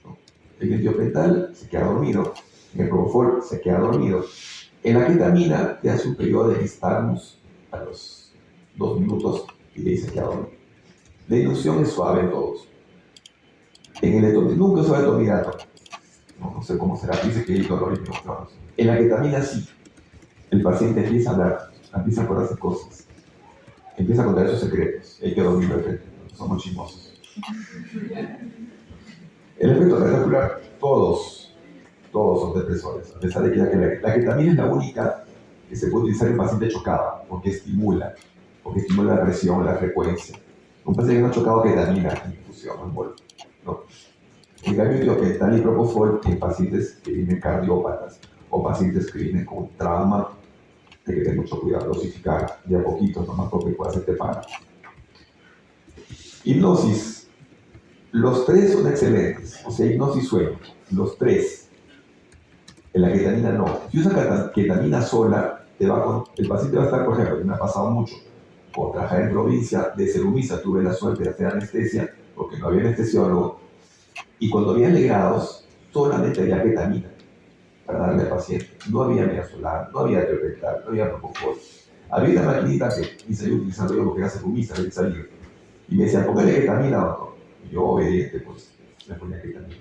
¿no? En el tiopental se queda dormido, en el propofol se queda dormido. En la ketamina te hace un periodo de nistagmus a los 2 minutos y de ahí se queda dormido. La inducción es suave en todos. En el nunca es suave el etomidato. No sé cómo será, dice que hay dolor y no. En la ketamina sí. El paciente empieza a hablar, empieza a acordarse cosas, empieza a contar sus secretos. Hay que dormir perfecto, somos chismosos. El efecto reticular, todos son depresores, a pesar de que la ketamina es la única que se puede utilizar en paciente chocado, porque estimula la presión, la frecuencia. Un paciente que no ha chocado ketamina, infusión, no. En cambio, tiopental y propofol en pacientes que vienen cardiópatas o pacientes que vienen con trauma, hay que tener mucho cuidado, dosificar de a poquito, nomás porque puede hacerte paro. Hipnosis. Los 3 son excelentes, o sea, hipnosis sueño, los 3. En la ketamina no. Si usas ketamina sola, el paciente va a estar, por ejemplo, me ha pasado mucho, por trabajar en provincia, de Cerumisa tuve la suerte de hacer anestesia, porque no había anestesiólogo, y cuando había legrados, solamente había ketamina para darle al paciente. No había midazolam, no había tiopental, no había propofol. Había una maquinita que hice yo utilizando yo porque era secumista, había que salir. Y me decía, póngale ketamina, doctor. Y yo, obediente, pues, le ponía ketamina.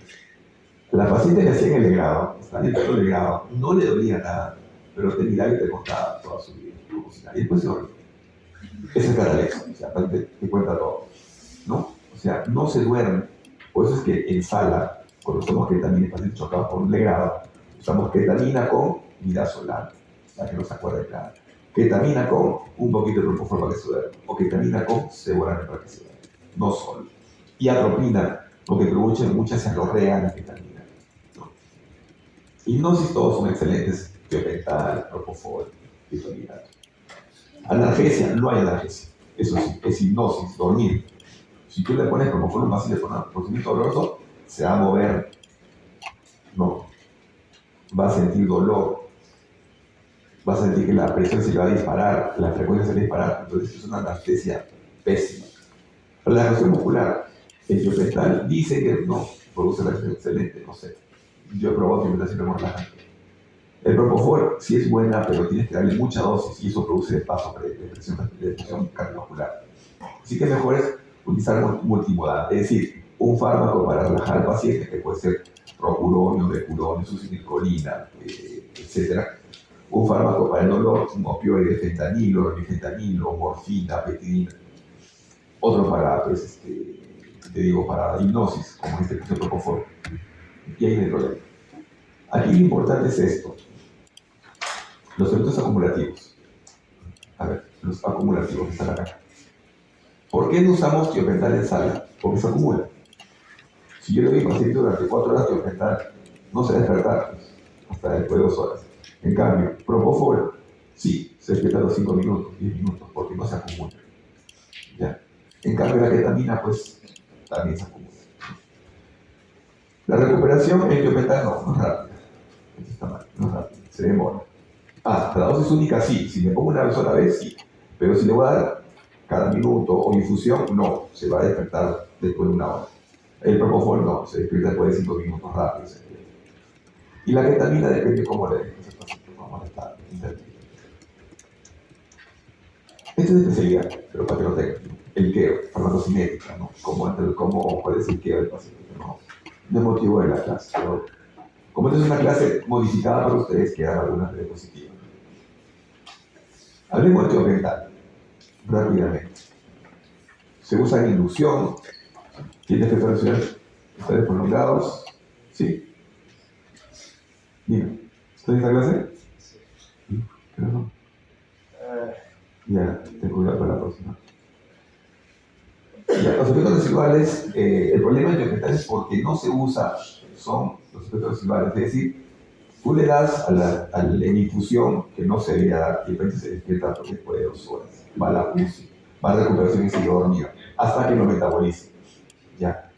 La paciente le hacía en el legrado, estaba en el pelo legrado, no le dolía nada, pero te miraba y te costaba toda su vida. Y después se dormía. Esa es la lección, o sea, te cuenta todo, ¿no? O sea, no se duerme. Por eso es que en sala, cuando usamos ketamina en pacientes chocados por un legrado, usamos ketamina con midazolam, para que no se acuerde claro. Ketamina con un poquito de propofol para que se duerma, o ketamina con ceborane para que se duerma, no solo. Y atropina, porque produce mucha cialorrea la ketamina, ¿no? Hipnosis todos son excelentes, tiopental, propofol, ketamina. Analgesia, no hay analgesia. Eso sí, es hipnosis, dormir. Si tú le pones propofol a un paciente con un procedimiento doloroso, se va a mover, no, va a sentir dolor, va a sentir que la presión se le va a disparar, la frecuencia se le va a disparar. Entonces es una anestesia pésima. Relajación muscular, el tiopental dice que no, produce relajación excelente, no sé. Yo he probado tiopental siempre muy relajante. El propofol sí es buena, pero tienes que darle mucha dosis y eso produce paso de presión cardiovascular. Así que mejor es utilizar multimodal, es decir, un fármaco para relajar al paciente que puede ser rocuronio, becuronio, succinilcolina, etc. Un fármaco para el dolor, un opioide, fentanilo, norifentanilo, morfina, petidina. Otro para, pues, te digo, para hipnosis, como este que es el propofol. Y ahí no hay problema. Aquí lo importante es esto. Los efectos acumulativos. A ver, los acumulativos que están acá. ¿Por qué no usamos tiopental en sala? Porque se acumula. Si yo le doy paciente durante 4 horas tiopental, no se va a despertar pues, hasta después de 2 horas. En cambio, propofol, sí, se despierta a los 5 minutos, 10 minutos, porque no se acumula. ¿Ya? En cambio, la ketamina, pues, también se acumula. La recuperación en tiopental no es rápida. Esto está mal, no es rápida, se demora. La dosis única sí, si me pongo una sola vez, sí. Pero si le voy a dar cada minuto o infusión, no, se va a despertar después de 1 hora. El propofol no, se despierta después de 5 minutos rápido. Y la ketamina depende cómo le dejes al paciente, cómo le está interviniendo. Esto es de especialidad, pero para que lo tengan. El queo, farmacocinética, ¿no? ¿Cuál es el queo del paciente? No es motivo de la clase, pero como esta es una clase modificada para ustedes, quedan algunas diapositivas. Hablemos de tiopental, rápidamente. Se usa en inducción, tiene efectos relacionados, ustedes prolongados, ¿sí? Dime, ¿estás en esta clase? Sí. ¿Pero no? Ya, ten cuidado para la próxima. Ya, los efectos residuales, el problema de tiopental es porque no se usa, son los efectos residuales, es decir, tú le das a la infusión que no se debería dar y de repente se despierta después de 2 horas. Va a la UCI, va a la recuperación y sigue dormido, hasta que lo metabolice. Ya.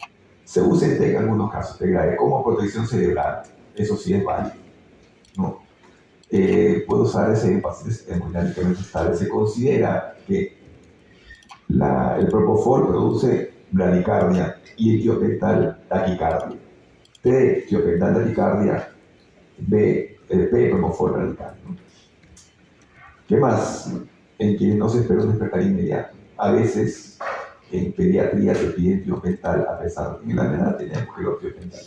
Se usa en algunos casos de grave como protección cerebral, eso sí es válido. ¿No? Puede usarse en pacientes hemodinámicamente estables. Se considera que el propofol produce bradicardia y el tiopental taquicardia. T, tiopental taquicardia, P, propofol bradicardia. ¿No? ¿Qué más? En quienes no se espera un despertar inmediato. A veces en pediatría te piden tiopental, a pesar de que en la edad tenemos que los tiopental,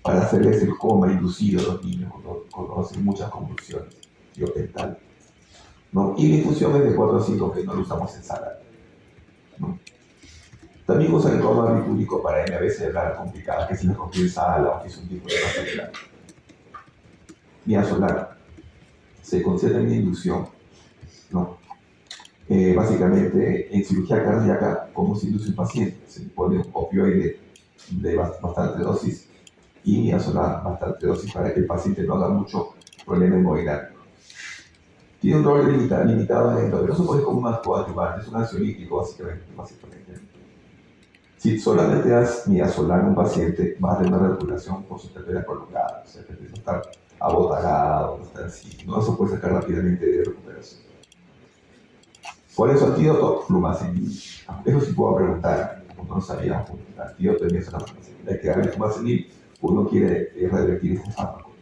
para hacerles el coma inducido a los niños cuando hacen muchas convulsiones, tiopental. ¿No? Y la infusión es de 4 a 5, que no lo usamos en sala. ¿No? También usan el coma barbitúrico para MAB cerebral complicada, que se les rompió en sala o que es un tipo de cerebral. Midazolam se considera también inducción, ¿no? Básicamente en cirugía cardíaca, ¿cómo se induce un paciente? Se le pone un opioide de bastante dosis y midazolam bastante dosis para que el paciente no haga mucho problema hemodinámico. Tiene un rol limitado en el no se pone como un coadyuvante, es un ansiolítico básicamente. Si solamente das midazolam a un paciente, vas a tener una recuperación por sus arterias prolongadas, o sea, que empieza a estar abotagado, no estar así, no se puede sacar rápidamente de recuperación. ¿Cuál es su antídoto? Flumazenil. Eso sí puedo preguntar, como no sabía, el antídoto de midazolam. Hay que darle flumazenil, uno quiere revertir este fármaco.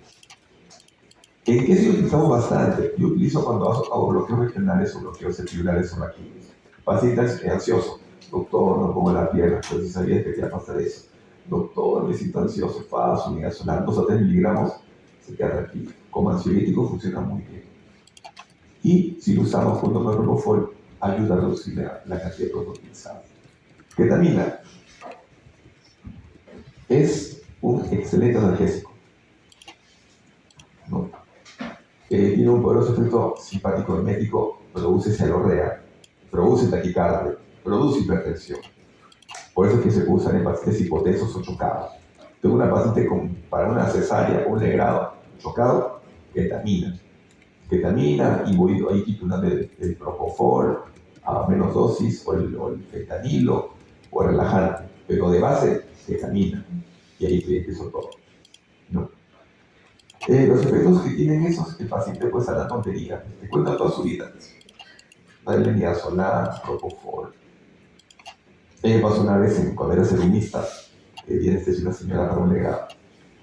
¿En qué sí utilizamos bastante? Yo utilizo cuando hago bloqueos regionales o bloqueos epidurales o raquídeos. Paciente ansioso, doctor, no pongo la pierna, pero si sabías que te iba a pasar eso. Doctor, me siento ansioso, paso, unidad solar, 2 a 3 miligramos, se queda tranquilo. Como ansiolítico funciona muy bien. Y si lo usamos junto con el propofol, ayuda a reducir la cantidad de propofol utilizada. Ketamina es un excelente analgésico, ¿no? Tiene un poderoso efecto simpático mimético, produce cefalorrea, produce taquicardia, produce hipertensión. Por eso es que se puede usar en pacientes hipotensos o chocados. Tengo una paciente para una cesárea o un legrado chocado, ketamina. Ketamina y voy ahí titulando el propofol a menos dosis o el fentanilo o el relajante, pero de base ketamina. Y ahí empiezo todo, ¿no? Los efectos que tienen esos, el paciente puede estar la tontería, te cuenta toda su vida. Darle unidad solar, propofol. Me pasó una vez cuando era serenista, viene una señora para un legado.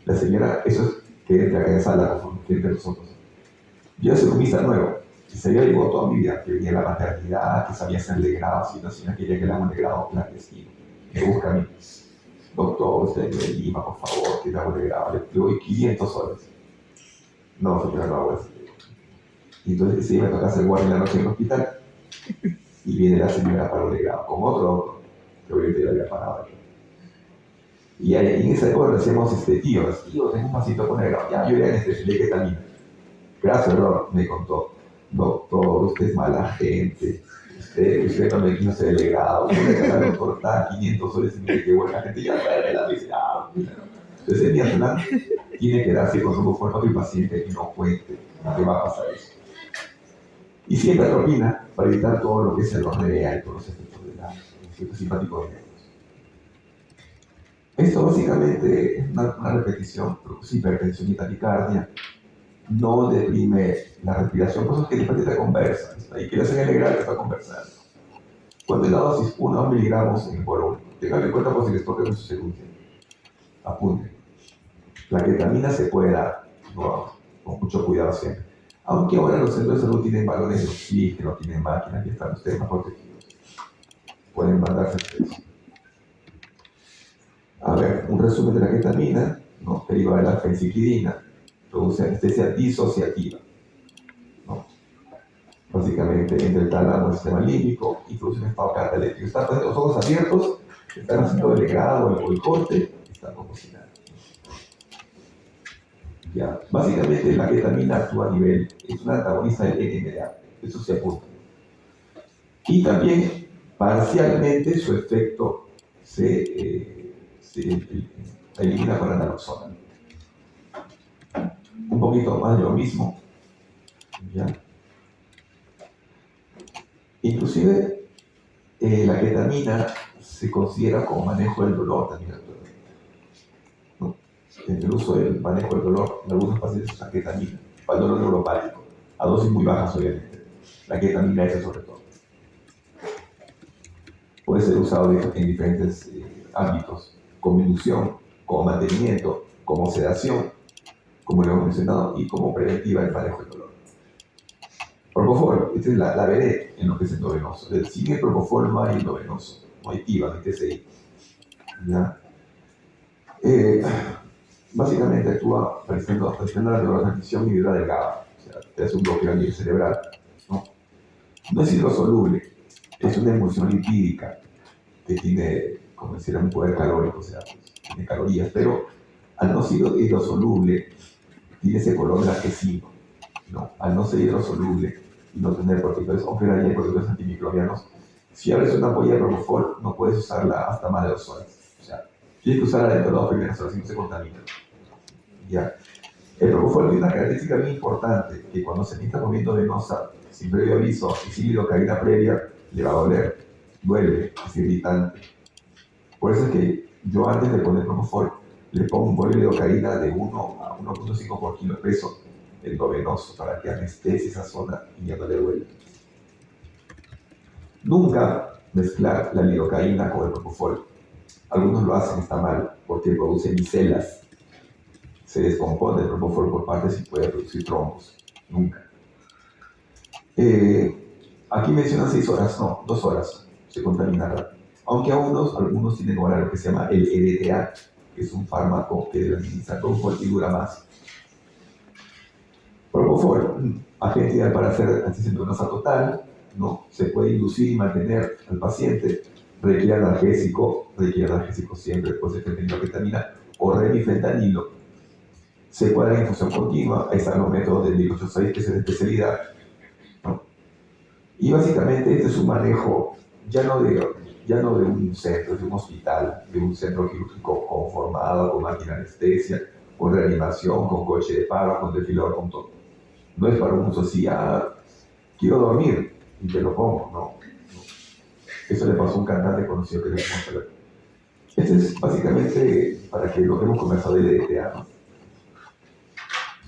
La señora, eso es que entra acá en sala con clientes de nosotros. Yo era serenista nuevo, y se había llevado toda mi vida, que venía la maternidad, que sabía hacer legrados, y la señora quería que le haga un legrado clandestino. Me busca a mí, doctor, usted de Lima, por favor, que le haga un legrado. Le doy 500 soles. No, señora, no hago eso. Y entonces sí, me toca hacer guardia en la noche en el hospital. Y viene la señora para un legrado, con otro doctor, que obviamente ya había parado aquí. Y en esa época lo hacíamos tío, tengo un pasito con legrado. Ya, yo era le ketamina. Gracias, error, me contó. Doctor, usted es mala gente. Usted no me quiso hacer el legrado. Usted me cortar 500 soles y me dice que buena gente ya sabe la miserable. Entonces, el diazolán tiene que darse con su fuerza del paciente y no cuente que va a pasar eso. Y siempre atropina para evitar todo lo que es el orrea y todos los efectos del efecto simpático de nervios. Esto básicamente es una repetición, produce hipertensión y taquicardia, no deprime la respiración, por eso es que el paciente conversa, y que le hacen alegrar que está conversando. Cuando es la dosis 1 a 1 miligramos en volumen, tengan en cuenta por si les toca en su segunda. Apunten. La ketamina se puede dar, ¿no? Con mucho cuidado siempre. Aunque ahora los centros de salud tienen balones de oxígeno, tienen máquinas y están ustedes más protegidos. Pueden mandarse eso. A ver, un resumen de la ketamina, ¿no? Derivada de la fenciclidina, produce anestesia disociativa, ¿no? Básicamente entre el tálamo y el sistema límbico y produce un estado catalético. Están con los ojos abiertos, están haciendo el legrado o el corte, están convulsionando. Ya, básicamente la ketamina actúa a nivel, es una antagonista del NMDA, eso se apunta. Y también parcialmente su efecto se elimina con la naloxona. Un poquito más de lo mismo. ¿Ya? Inclusive la ketamina se considera como manejo del dolor también actualmente, ¿no? En el uso del manejo del dolor, en algunos pacientes usan ketamina para el dolor neuropático, a dosis muy bajas obviamente. La ketamina es sobre todo. Puede ser usado en diferentes ámbitos, como inducción, como mantenimiento, como sedación, como lo hemos mencionado, y como preventiva del manejo del dolor. Propofol, esta es la veré en lo que es endovenoso. Sin el propofol no hay endovenoso, no hay TIVA, no hay TCI. ¿Ya? Básicamente actúa presionando la neurotransmisión inhibidora del GABA, o sea, te hace un bloqueo a nivel cerebral. No es hidrosoluble, es una emulsión lipídica que tiene, como decir, un poder calórico, o sea, tiene calorías, pero al no ser hidrosoluble, tiene ese color blanquecino, ¿no? Al no ser hidrosoluble y no tener protectores, aunque hay protectores antimicrobianos, si abres una ampolla de propofol, no puedes usarla hasta más de 2 horas. O sea, tienes que usarla dentro de las 2 primeras horas, si no se contamina. Ya. El propofol tiene una característica bien importante, que cuando se necesita movimiento venosa, sin previo aviso y sin lidocaína previa, le va a doler, duele, es irritante. Por eso es que yo antes de poner propofol, le pongo un bolio de lidocaína de 1 a 1.5 por kilo de peso endovenoso para que anestesie esa zona y ya no le duele. Nunca mezclar la lidocaína con el propofol. Algunos lo hacen, está mal, porque produce micelas. se descompone el propofol por partes y puede producir trombos. Nunca. Aquí mencionan 6 horas, no, 2 horas se contamina rápido. Aunque algunos tienen ahora lo que se llama el EDTA, que es un fármaco que debe administrar propofol y dura más. Propofol, agente ideal para hacer antisintonosa total, ¿no? Se puede inducir y mantener al paciente, requiere analgésico siempre, después de fentanilo o remifentanilo. Se puede dar infusión continua, ahí están los métodos del 1806, que es de especialidad, ¿no? Y básicamente este es un manejo ya no de un centro, de un hospital, de un centro quirúrgico conformado, con máquina anestesia, con reanimación, con coche de paro, con desfilador, con todo. No es para un uso así, quiero dormir y te lo pongo, no. Eso le pasó a un cantante conocido que le vamos a ver. Este es básicamente para que lo que hemos conversado del EDTA, ¿no?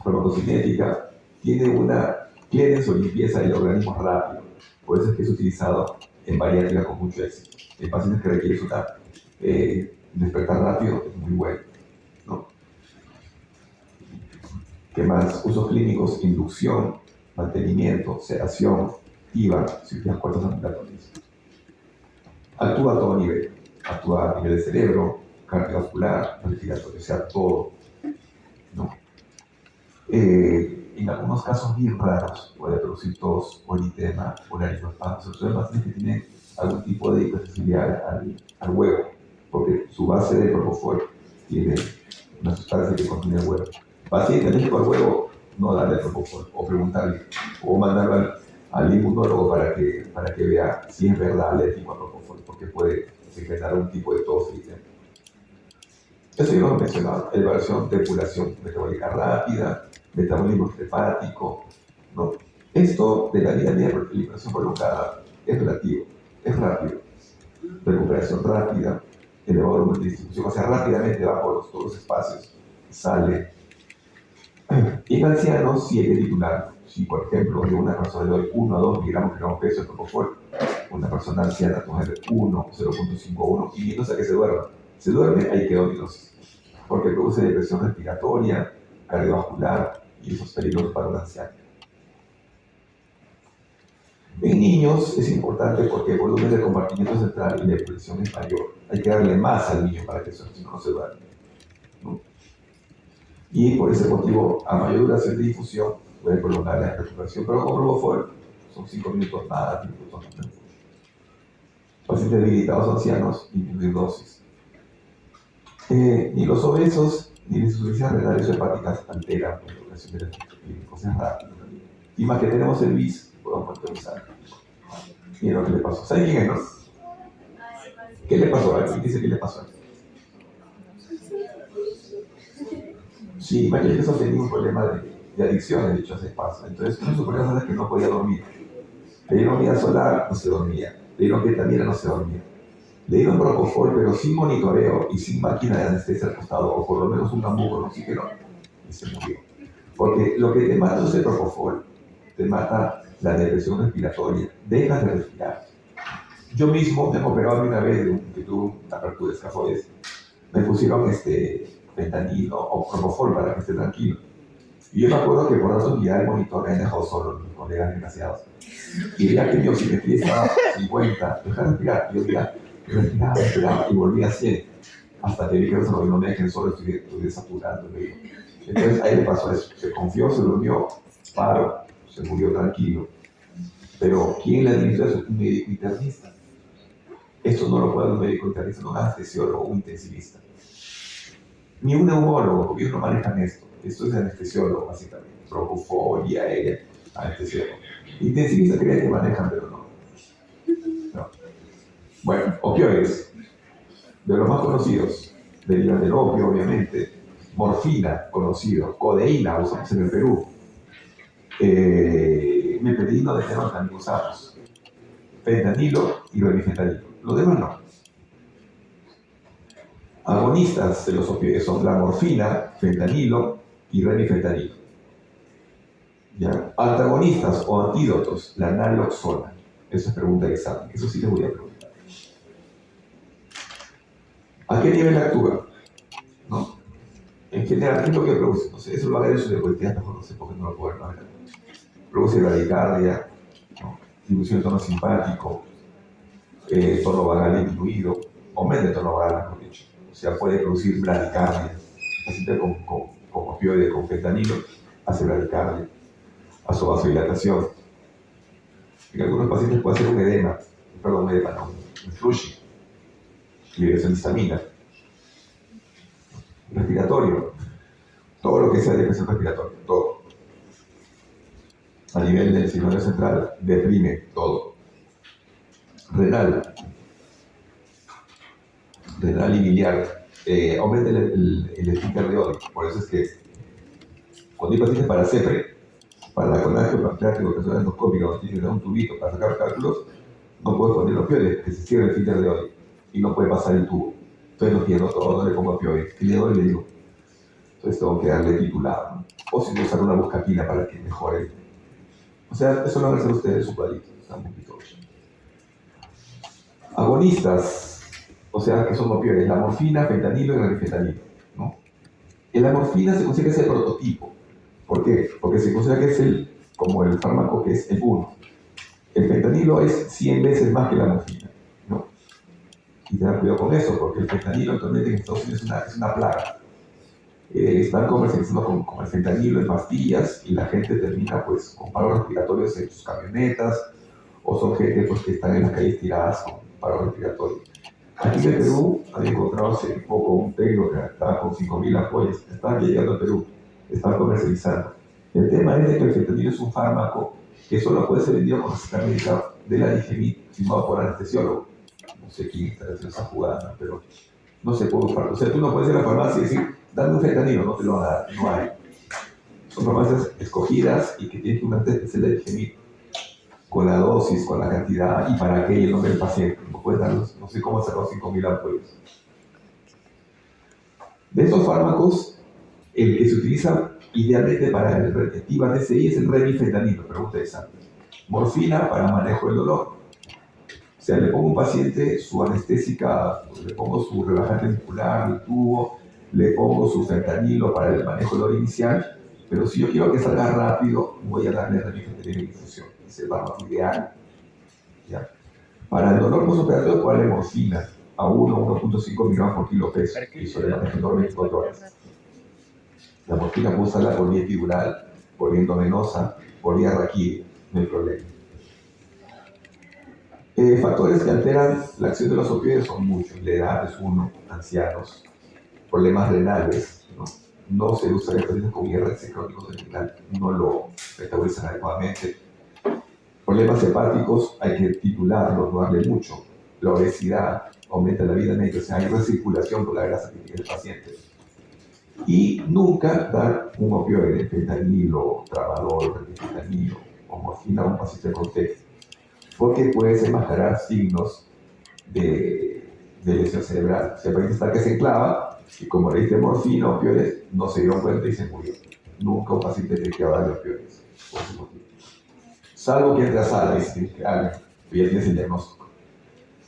Farmacocinética tiene una clearance o limpieza del organismo rápido, por eso es que es utilizado en bariátrica con mucho éxito. En pacientes que requieren despertar rápido es muy bueno, ¿no? ¿Qué más? Usos clínicos, inducción, mantenimiento, sedación, IVA, cirugías cortas ambulatorias. Actúa a todo nivel. Actúa a nivel de cerebro, cardiovascular, respiratorio, o sea, todo, ¿no? En algunos casos bien raros puede producir tos o eritema o laringospasmo, sobre todo en pacientes que tienen algún tipo de hipersensibilidad al huevo, porque su base de propofol tiene una sustancia que contiene el huevo. Paciente alérgico al huevo, no darle propofol, o preguntarle, o mandarlo al inmunólogo para que vea si es verdad alérgico al propofol, porque puede secretar un tipo de tos y eritema. Eso ya lo hemos mencionado, elevación, depuración metabólica rápida, metabolismo hepático, ¿no? Esto de la vida diaria, la liberación prolongada, es relativo, es rápido. Recuperación rápida, elevado volumen de distribución, o sea, rápidamente va por todos los espacios, sale. Y en ancianos sí hay que titular. Si, por ejemplo, de una persona le doy 1 a 2 miligramos de gramo peso de propofol, una persona anciana coge 1, 0.51, y mientras a que se duerma. Se duerme, hay quedonidosis, porque produce depresión respiratoria, cardiovascular, y eso es peligroso para un anciano. En niños es importante porque el volumen del compartimiento central y la expresión es mayor. Hay que darle más al niño para que eso no se duerme, ¿no? Y por ese motivo, a mayor duración de difusión, puede prolongar la recuperación, pero con propofol son 5 minutos nada, 5 minutos más. Pacientes debilitados ancianos, disminuir dosis. Ni los obesos ni las insuficiencias renales o hepáticas alteran la duración de los efectos clínicos, es rápido. Y más que tenemos el BIS, podemos monitorizar. Miren lo que le pasó. ¿Saben quién es, no? ¿Qué le pasó a él? ¿Quién dice qué le pasó a él? Sí, Michael Jackson tenía un problema de adicción, de hecho, hace paso. Entonces, uno de sus problemas es que no podía dormir. Le dieron vida solar, no se dormía. Le dieron ketamina, no se dormía. Le dieron propofol, pero sin monitoreo y sin máquina de anestesia al costado, o por lo menos un tambor con oxígeno, y se murió. Porque lo que te mata es el propofol, te mata la depresión respiratoria, dejas de respirar. Yo mismo me he operado una vez que tuve una apertura de escafoides, me pusieron fentanilo o propofol para que esté tranquilo. Y yo me acuerdo que por razón ya el monitor me han dejado solo, mis colegas desgraciados. Y veía que mi oximetría estaba 50, deja de respirar. Yo ya respiraba y volvía a 100. Hasta que vi que no me dejen solo, estuve saturando. Entonces ahí le pasó eso. Se confió, se durmió, paró, se murió tranquilo. Pero ¿quién le administra eso? Un médico internista. Esto no lo puede un médico internista, no un anestesiólogo, un intensivista. Ni un neumólogo, porque ellos no manejan esto. Esto es de anestesiólogo, básicamente. Propofol, vía aérea, anestesiólogo. Intensivistas creen que manejan, pero no. Bueno, opioides. De los más conocidos, derivan del opio, obviamente. Morfina, conocido. Codeína, usamos en el Perú. Meperidino de tenor también usamos. Fentanilo y remifentanilo. Lo demás no. Agonistas de los opioides son la morfina, fentanilo y remifentanilo. ¿Ya? Antagonistas o antídotos, la naloxona. Eso es pregunta de examen. Eso sí les voy a preguntar. ¿A qué nivel actúa? ¿No? En general, ¿qué es lo que produce? No sé, eso lo va a ver eso de cualquier mejor, no sé por qué no lo puedo ver. ¿No? Produce bradicardia, ¿no? Disminución de tono simpático, tono vagal disminuido, aumenta el tono vagal, mejor dicho. O sea, puede producir bradicardia. El paciente con opioide, con fentanilo, hace bradicardia, hace vasodilatación. En algunos pacientes puede hacer un edema, no, un flushing, liberación de histamina. Respiratorio, todo lo que sea depresión respiratoria, todo. A nivel del sistema central, deprime todo. Renal y biliar, aumenta el esfínter de Oddi. Por eso es que cuando hay pacientes para CEPRE, para la colagio pancreático, que es una endoscópica, donde tienes que dar un tubito para sacar cálculos, no puedes poner opioides, que se cierra el esfínter de Oddi y no puede pasar el tubo. Entonces no quiero todo, no le pongo opioides. Y le doy y le digo, entonces tengo que darle titulado, ¿no? O si no, usar una buscapina para que mejore. O sea, eso lo van a hacer ustedes su palito. Está un poquito. Agonistas, o sea, que son opioides, la morfina, fentanilo y ranifentanilo, ¿no? La morfina se considera que es el prototipo. ¿Por qué? Porque se considera que es como el fármaco que es el 1. El fentanilo es 100 veces más que la morfina, ¿no? Y tengan cuidado con eso, porque el fentanilo actualmente en Estados Unidos es una plaga. Están comercializando con el fentanilo en pastillas y la gente termina pues con paros respiratorios en sus camionetas o son gente pues, que están en las calles tiradas con paro respiratorio. Aquí en Perú había encontrado hace poco un técnico que estaba con 5.000 apoyos, estaba llegando a Perú, estaba comercializando. El tema es de que el fentanilo es un fármaco que solo puede ser vendido con receta médica de la DIGEMIT firmado por anestesiólogo. No sé quién está haciendo esa jugada, pero no se puede usar. O sea, tú no puedes ir a la farmacia y decir, dame un fentanilo, no te lo van a dar, no hay. Son farmacias escogidas y que tienen una especial de DIGEMIT con la dosis, con la cantidad y para qué y el nombre del paciente. No puedes darlos, no sé cómo hacer los 5.000 apoyos. De estos fármacos, el que se utiliza idealmente para el activa TCI es el remifentanilo, pregunta esa. Morfina para manejo del dolor. O sea, le pongo a un paciente su anestésica, le pongo su relajante muscular, el tubo, le pongo su fentanilo para el manejo del dolor inicial, pero si yo quiero que salga rápido, voy a darle remifentanilo en infusión. Es el fármaco ideal. ¿Ya? Para el dolor postoperatorio, ¿cuál es morfina? A 1.5 miligramos por kilo peso, y eso le maneja el dolor 24 horas. La morfina puede usarla por vía epidural, por vía endovenosa, por vía raquídea, no hay problema. Factores que alteran la acción de los opioides son muchos. La edad es uno, ancianos, problemas renales, no se usa el con IRS crónicos en general, no lo metabolizan adecuadamente. Problemas hepáticos, hay que titularlos, no darle mucho. La obesidad aumenta la vida médica, o sea, hay recirculación por la grasa que tiene el paciente. Y nunca dar un opioide, fentanilo, tramadol, fentanilo o morfina a un paciente con TEC, porque puede desenmascarar signos de lesión cerebral. O sea, el paciente está que se enclava y como le diste morfina o opioides, no se dio cuenta y se murió. Nunca un paciente tiene que darle opioides, por ese motivo. Salvo que entre a sala y dice que ya tienes el diagnóstico.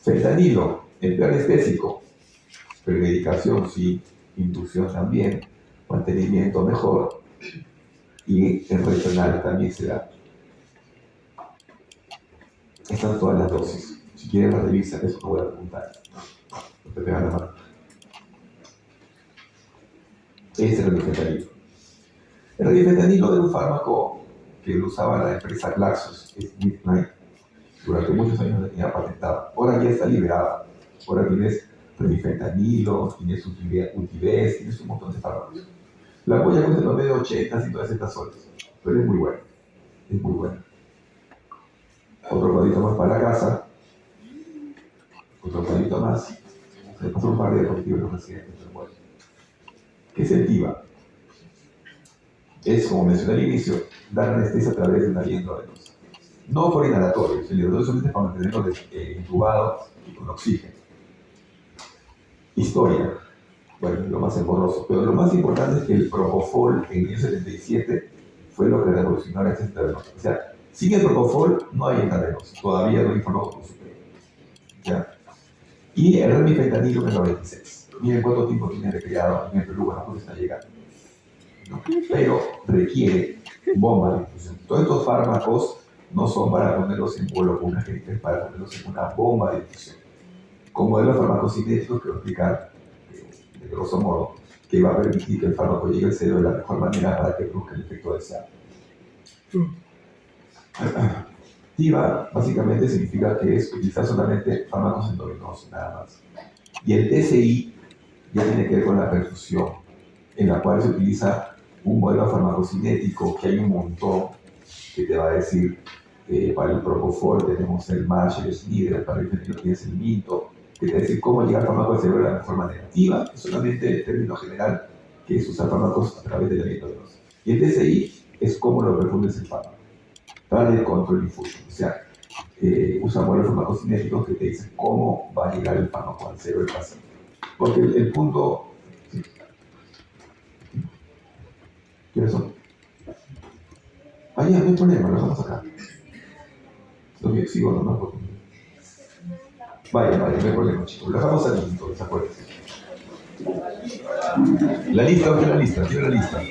Fentanilo, empleo anestésico, premedicación sí, inducción también, mantenimiento mejor y en regional también se da. Están todas las dosis. Si quieren las revisan, eso lo voy a apuntar. No te pegan la mano. Ese es el fentanilo. El fentanilo era un fármaco que lo usaba la empresa GlaxoSmithKline. Durante muchos años la tenía patentada. Ahora ya está liberada. Ahora tienes remifentanilo, tienes Ultives, tienes un montón de fármacos. La polla cuesta en promedio 80, 160 soles. Pero es muy buena. Es muy buena. Otro cuadrito más para la casa. Otro cuadrito más. Le pasó un par de diapositivas los residentes. Bueno. ¿Qué es el TIVA? Es, como mencioné al inicio, dar anestesia a través de una vía endovenosa. No por inhalatorio, el endovenoso solamente para mantenerlo intubado y con oxígeno. Historia. Bueno, lo más engorroso. Pero lo más importante es que el Propofol en el año 77 fue lo que revolucionó la anestesia intravenosa. O sea, sin el Propofol no hay intravenosa. Todavía no hay fármaco superior. ¿Ya? Y el remifentanilo en el 96. miren cuánto tiempo tiene recreado en el Perú, bueno, pues está llegando, ¿no? Pero requiere bomba de infusión. Todos estos fármacos no son para ponerlos en bolo con una jeringa, es para ponerlos en una bomba de infusión. Con modelos farmacocinéticos que voy a explicar de grosso modo, que va a permitir que el fármaco llegue al cerebro de la mejor manera para que produzca el efecto deseado. TIVA básicamente significa que es utilizar solamente fármacos endovenosos, nada más. Y el TCI ya tiene que ver con la perfusión, en la cual se utiliza un modelo farmacocinético que hay un montón que te va a decir, para el Propofol tenemos el MASH, el SNIDER, para el fentanilo tienes el MINTO, que te va a decir cómo llegar al fármaco al cerebro de la mejor manera. TIVA es solamente el término general, que es usar fármacos a través de la endovenosa. Y el TCI es cómo lo perfundes el fármaco. Target Control Infusion, o sea, usa modelos farmacocinéticos que te dicen cómo va a llegar el fármaco al cerebro del paciente. Porque el punto... ¿Sí? ¿Quiénes son? Ah, ya, no hay problema, lo dejamos acá. Lo que sigo nomás porque... Vaya, no hay problema, chicos. Lo dejamos aquí, entonces, acuérdense. La lista, ¿dónde está la lista? ¿Tiene la lista?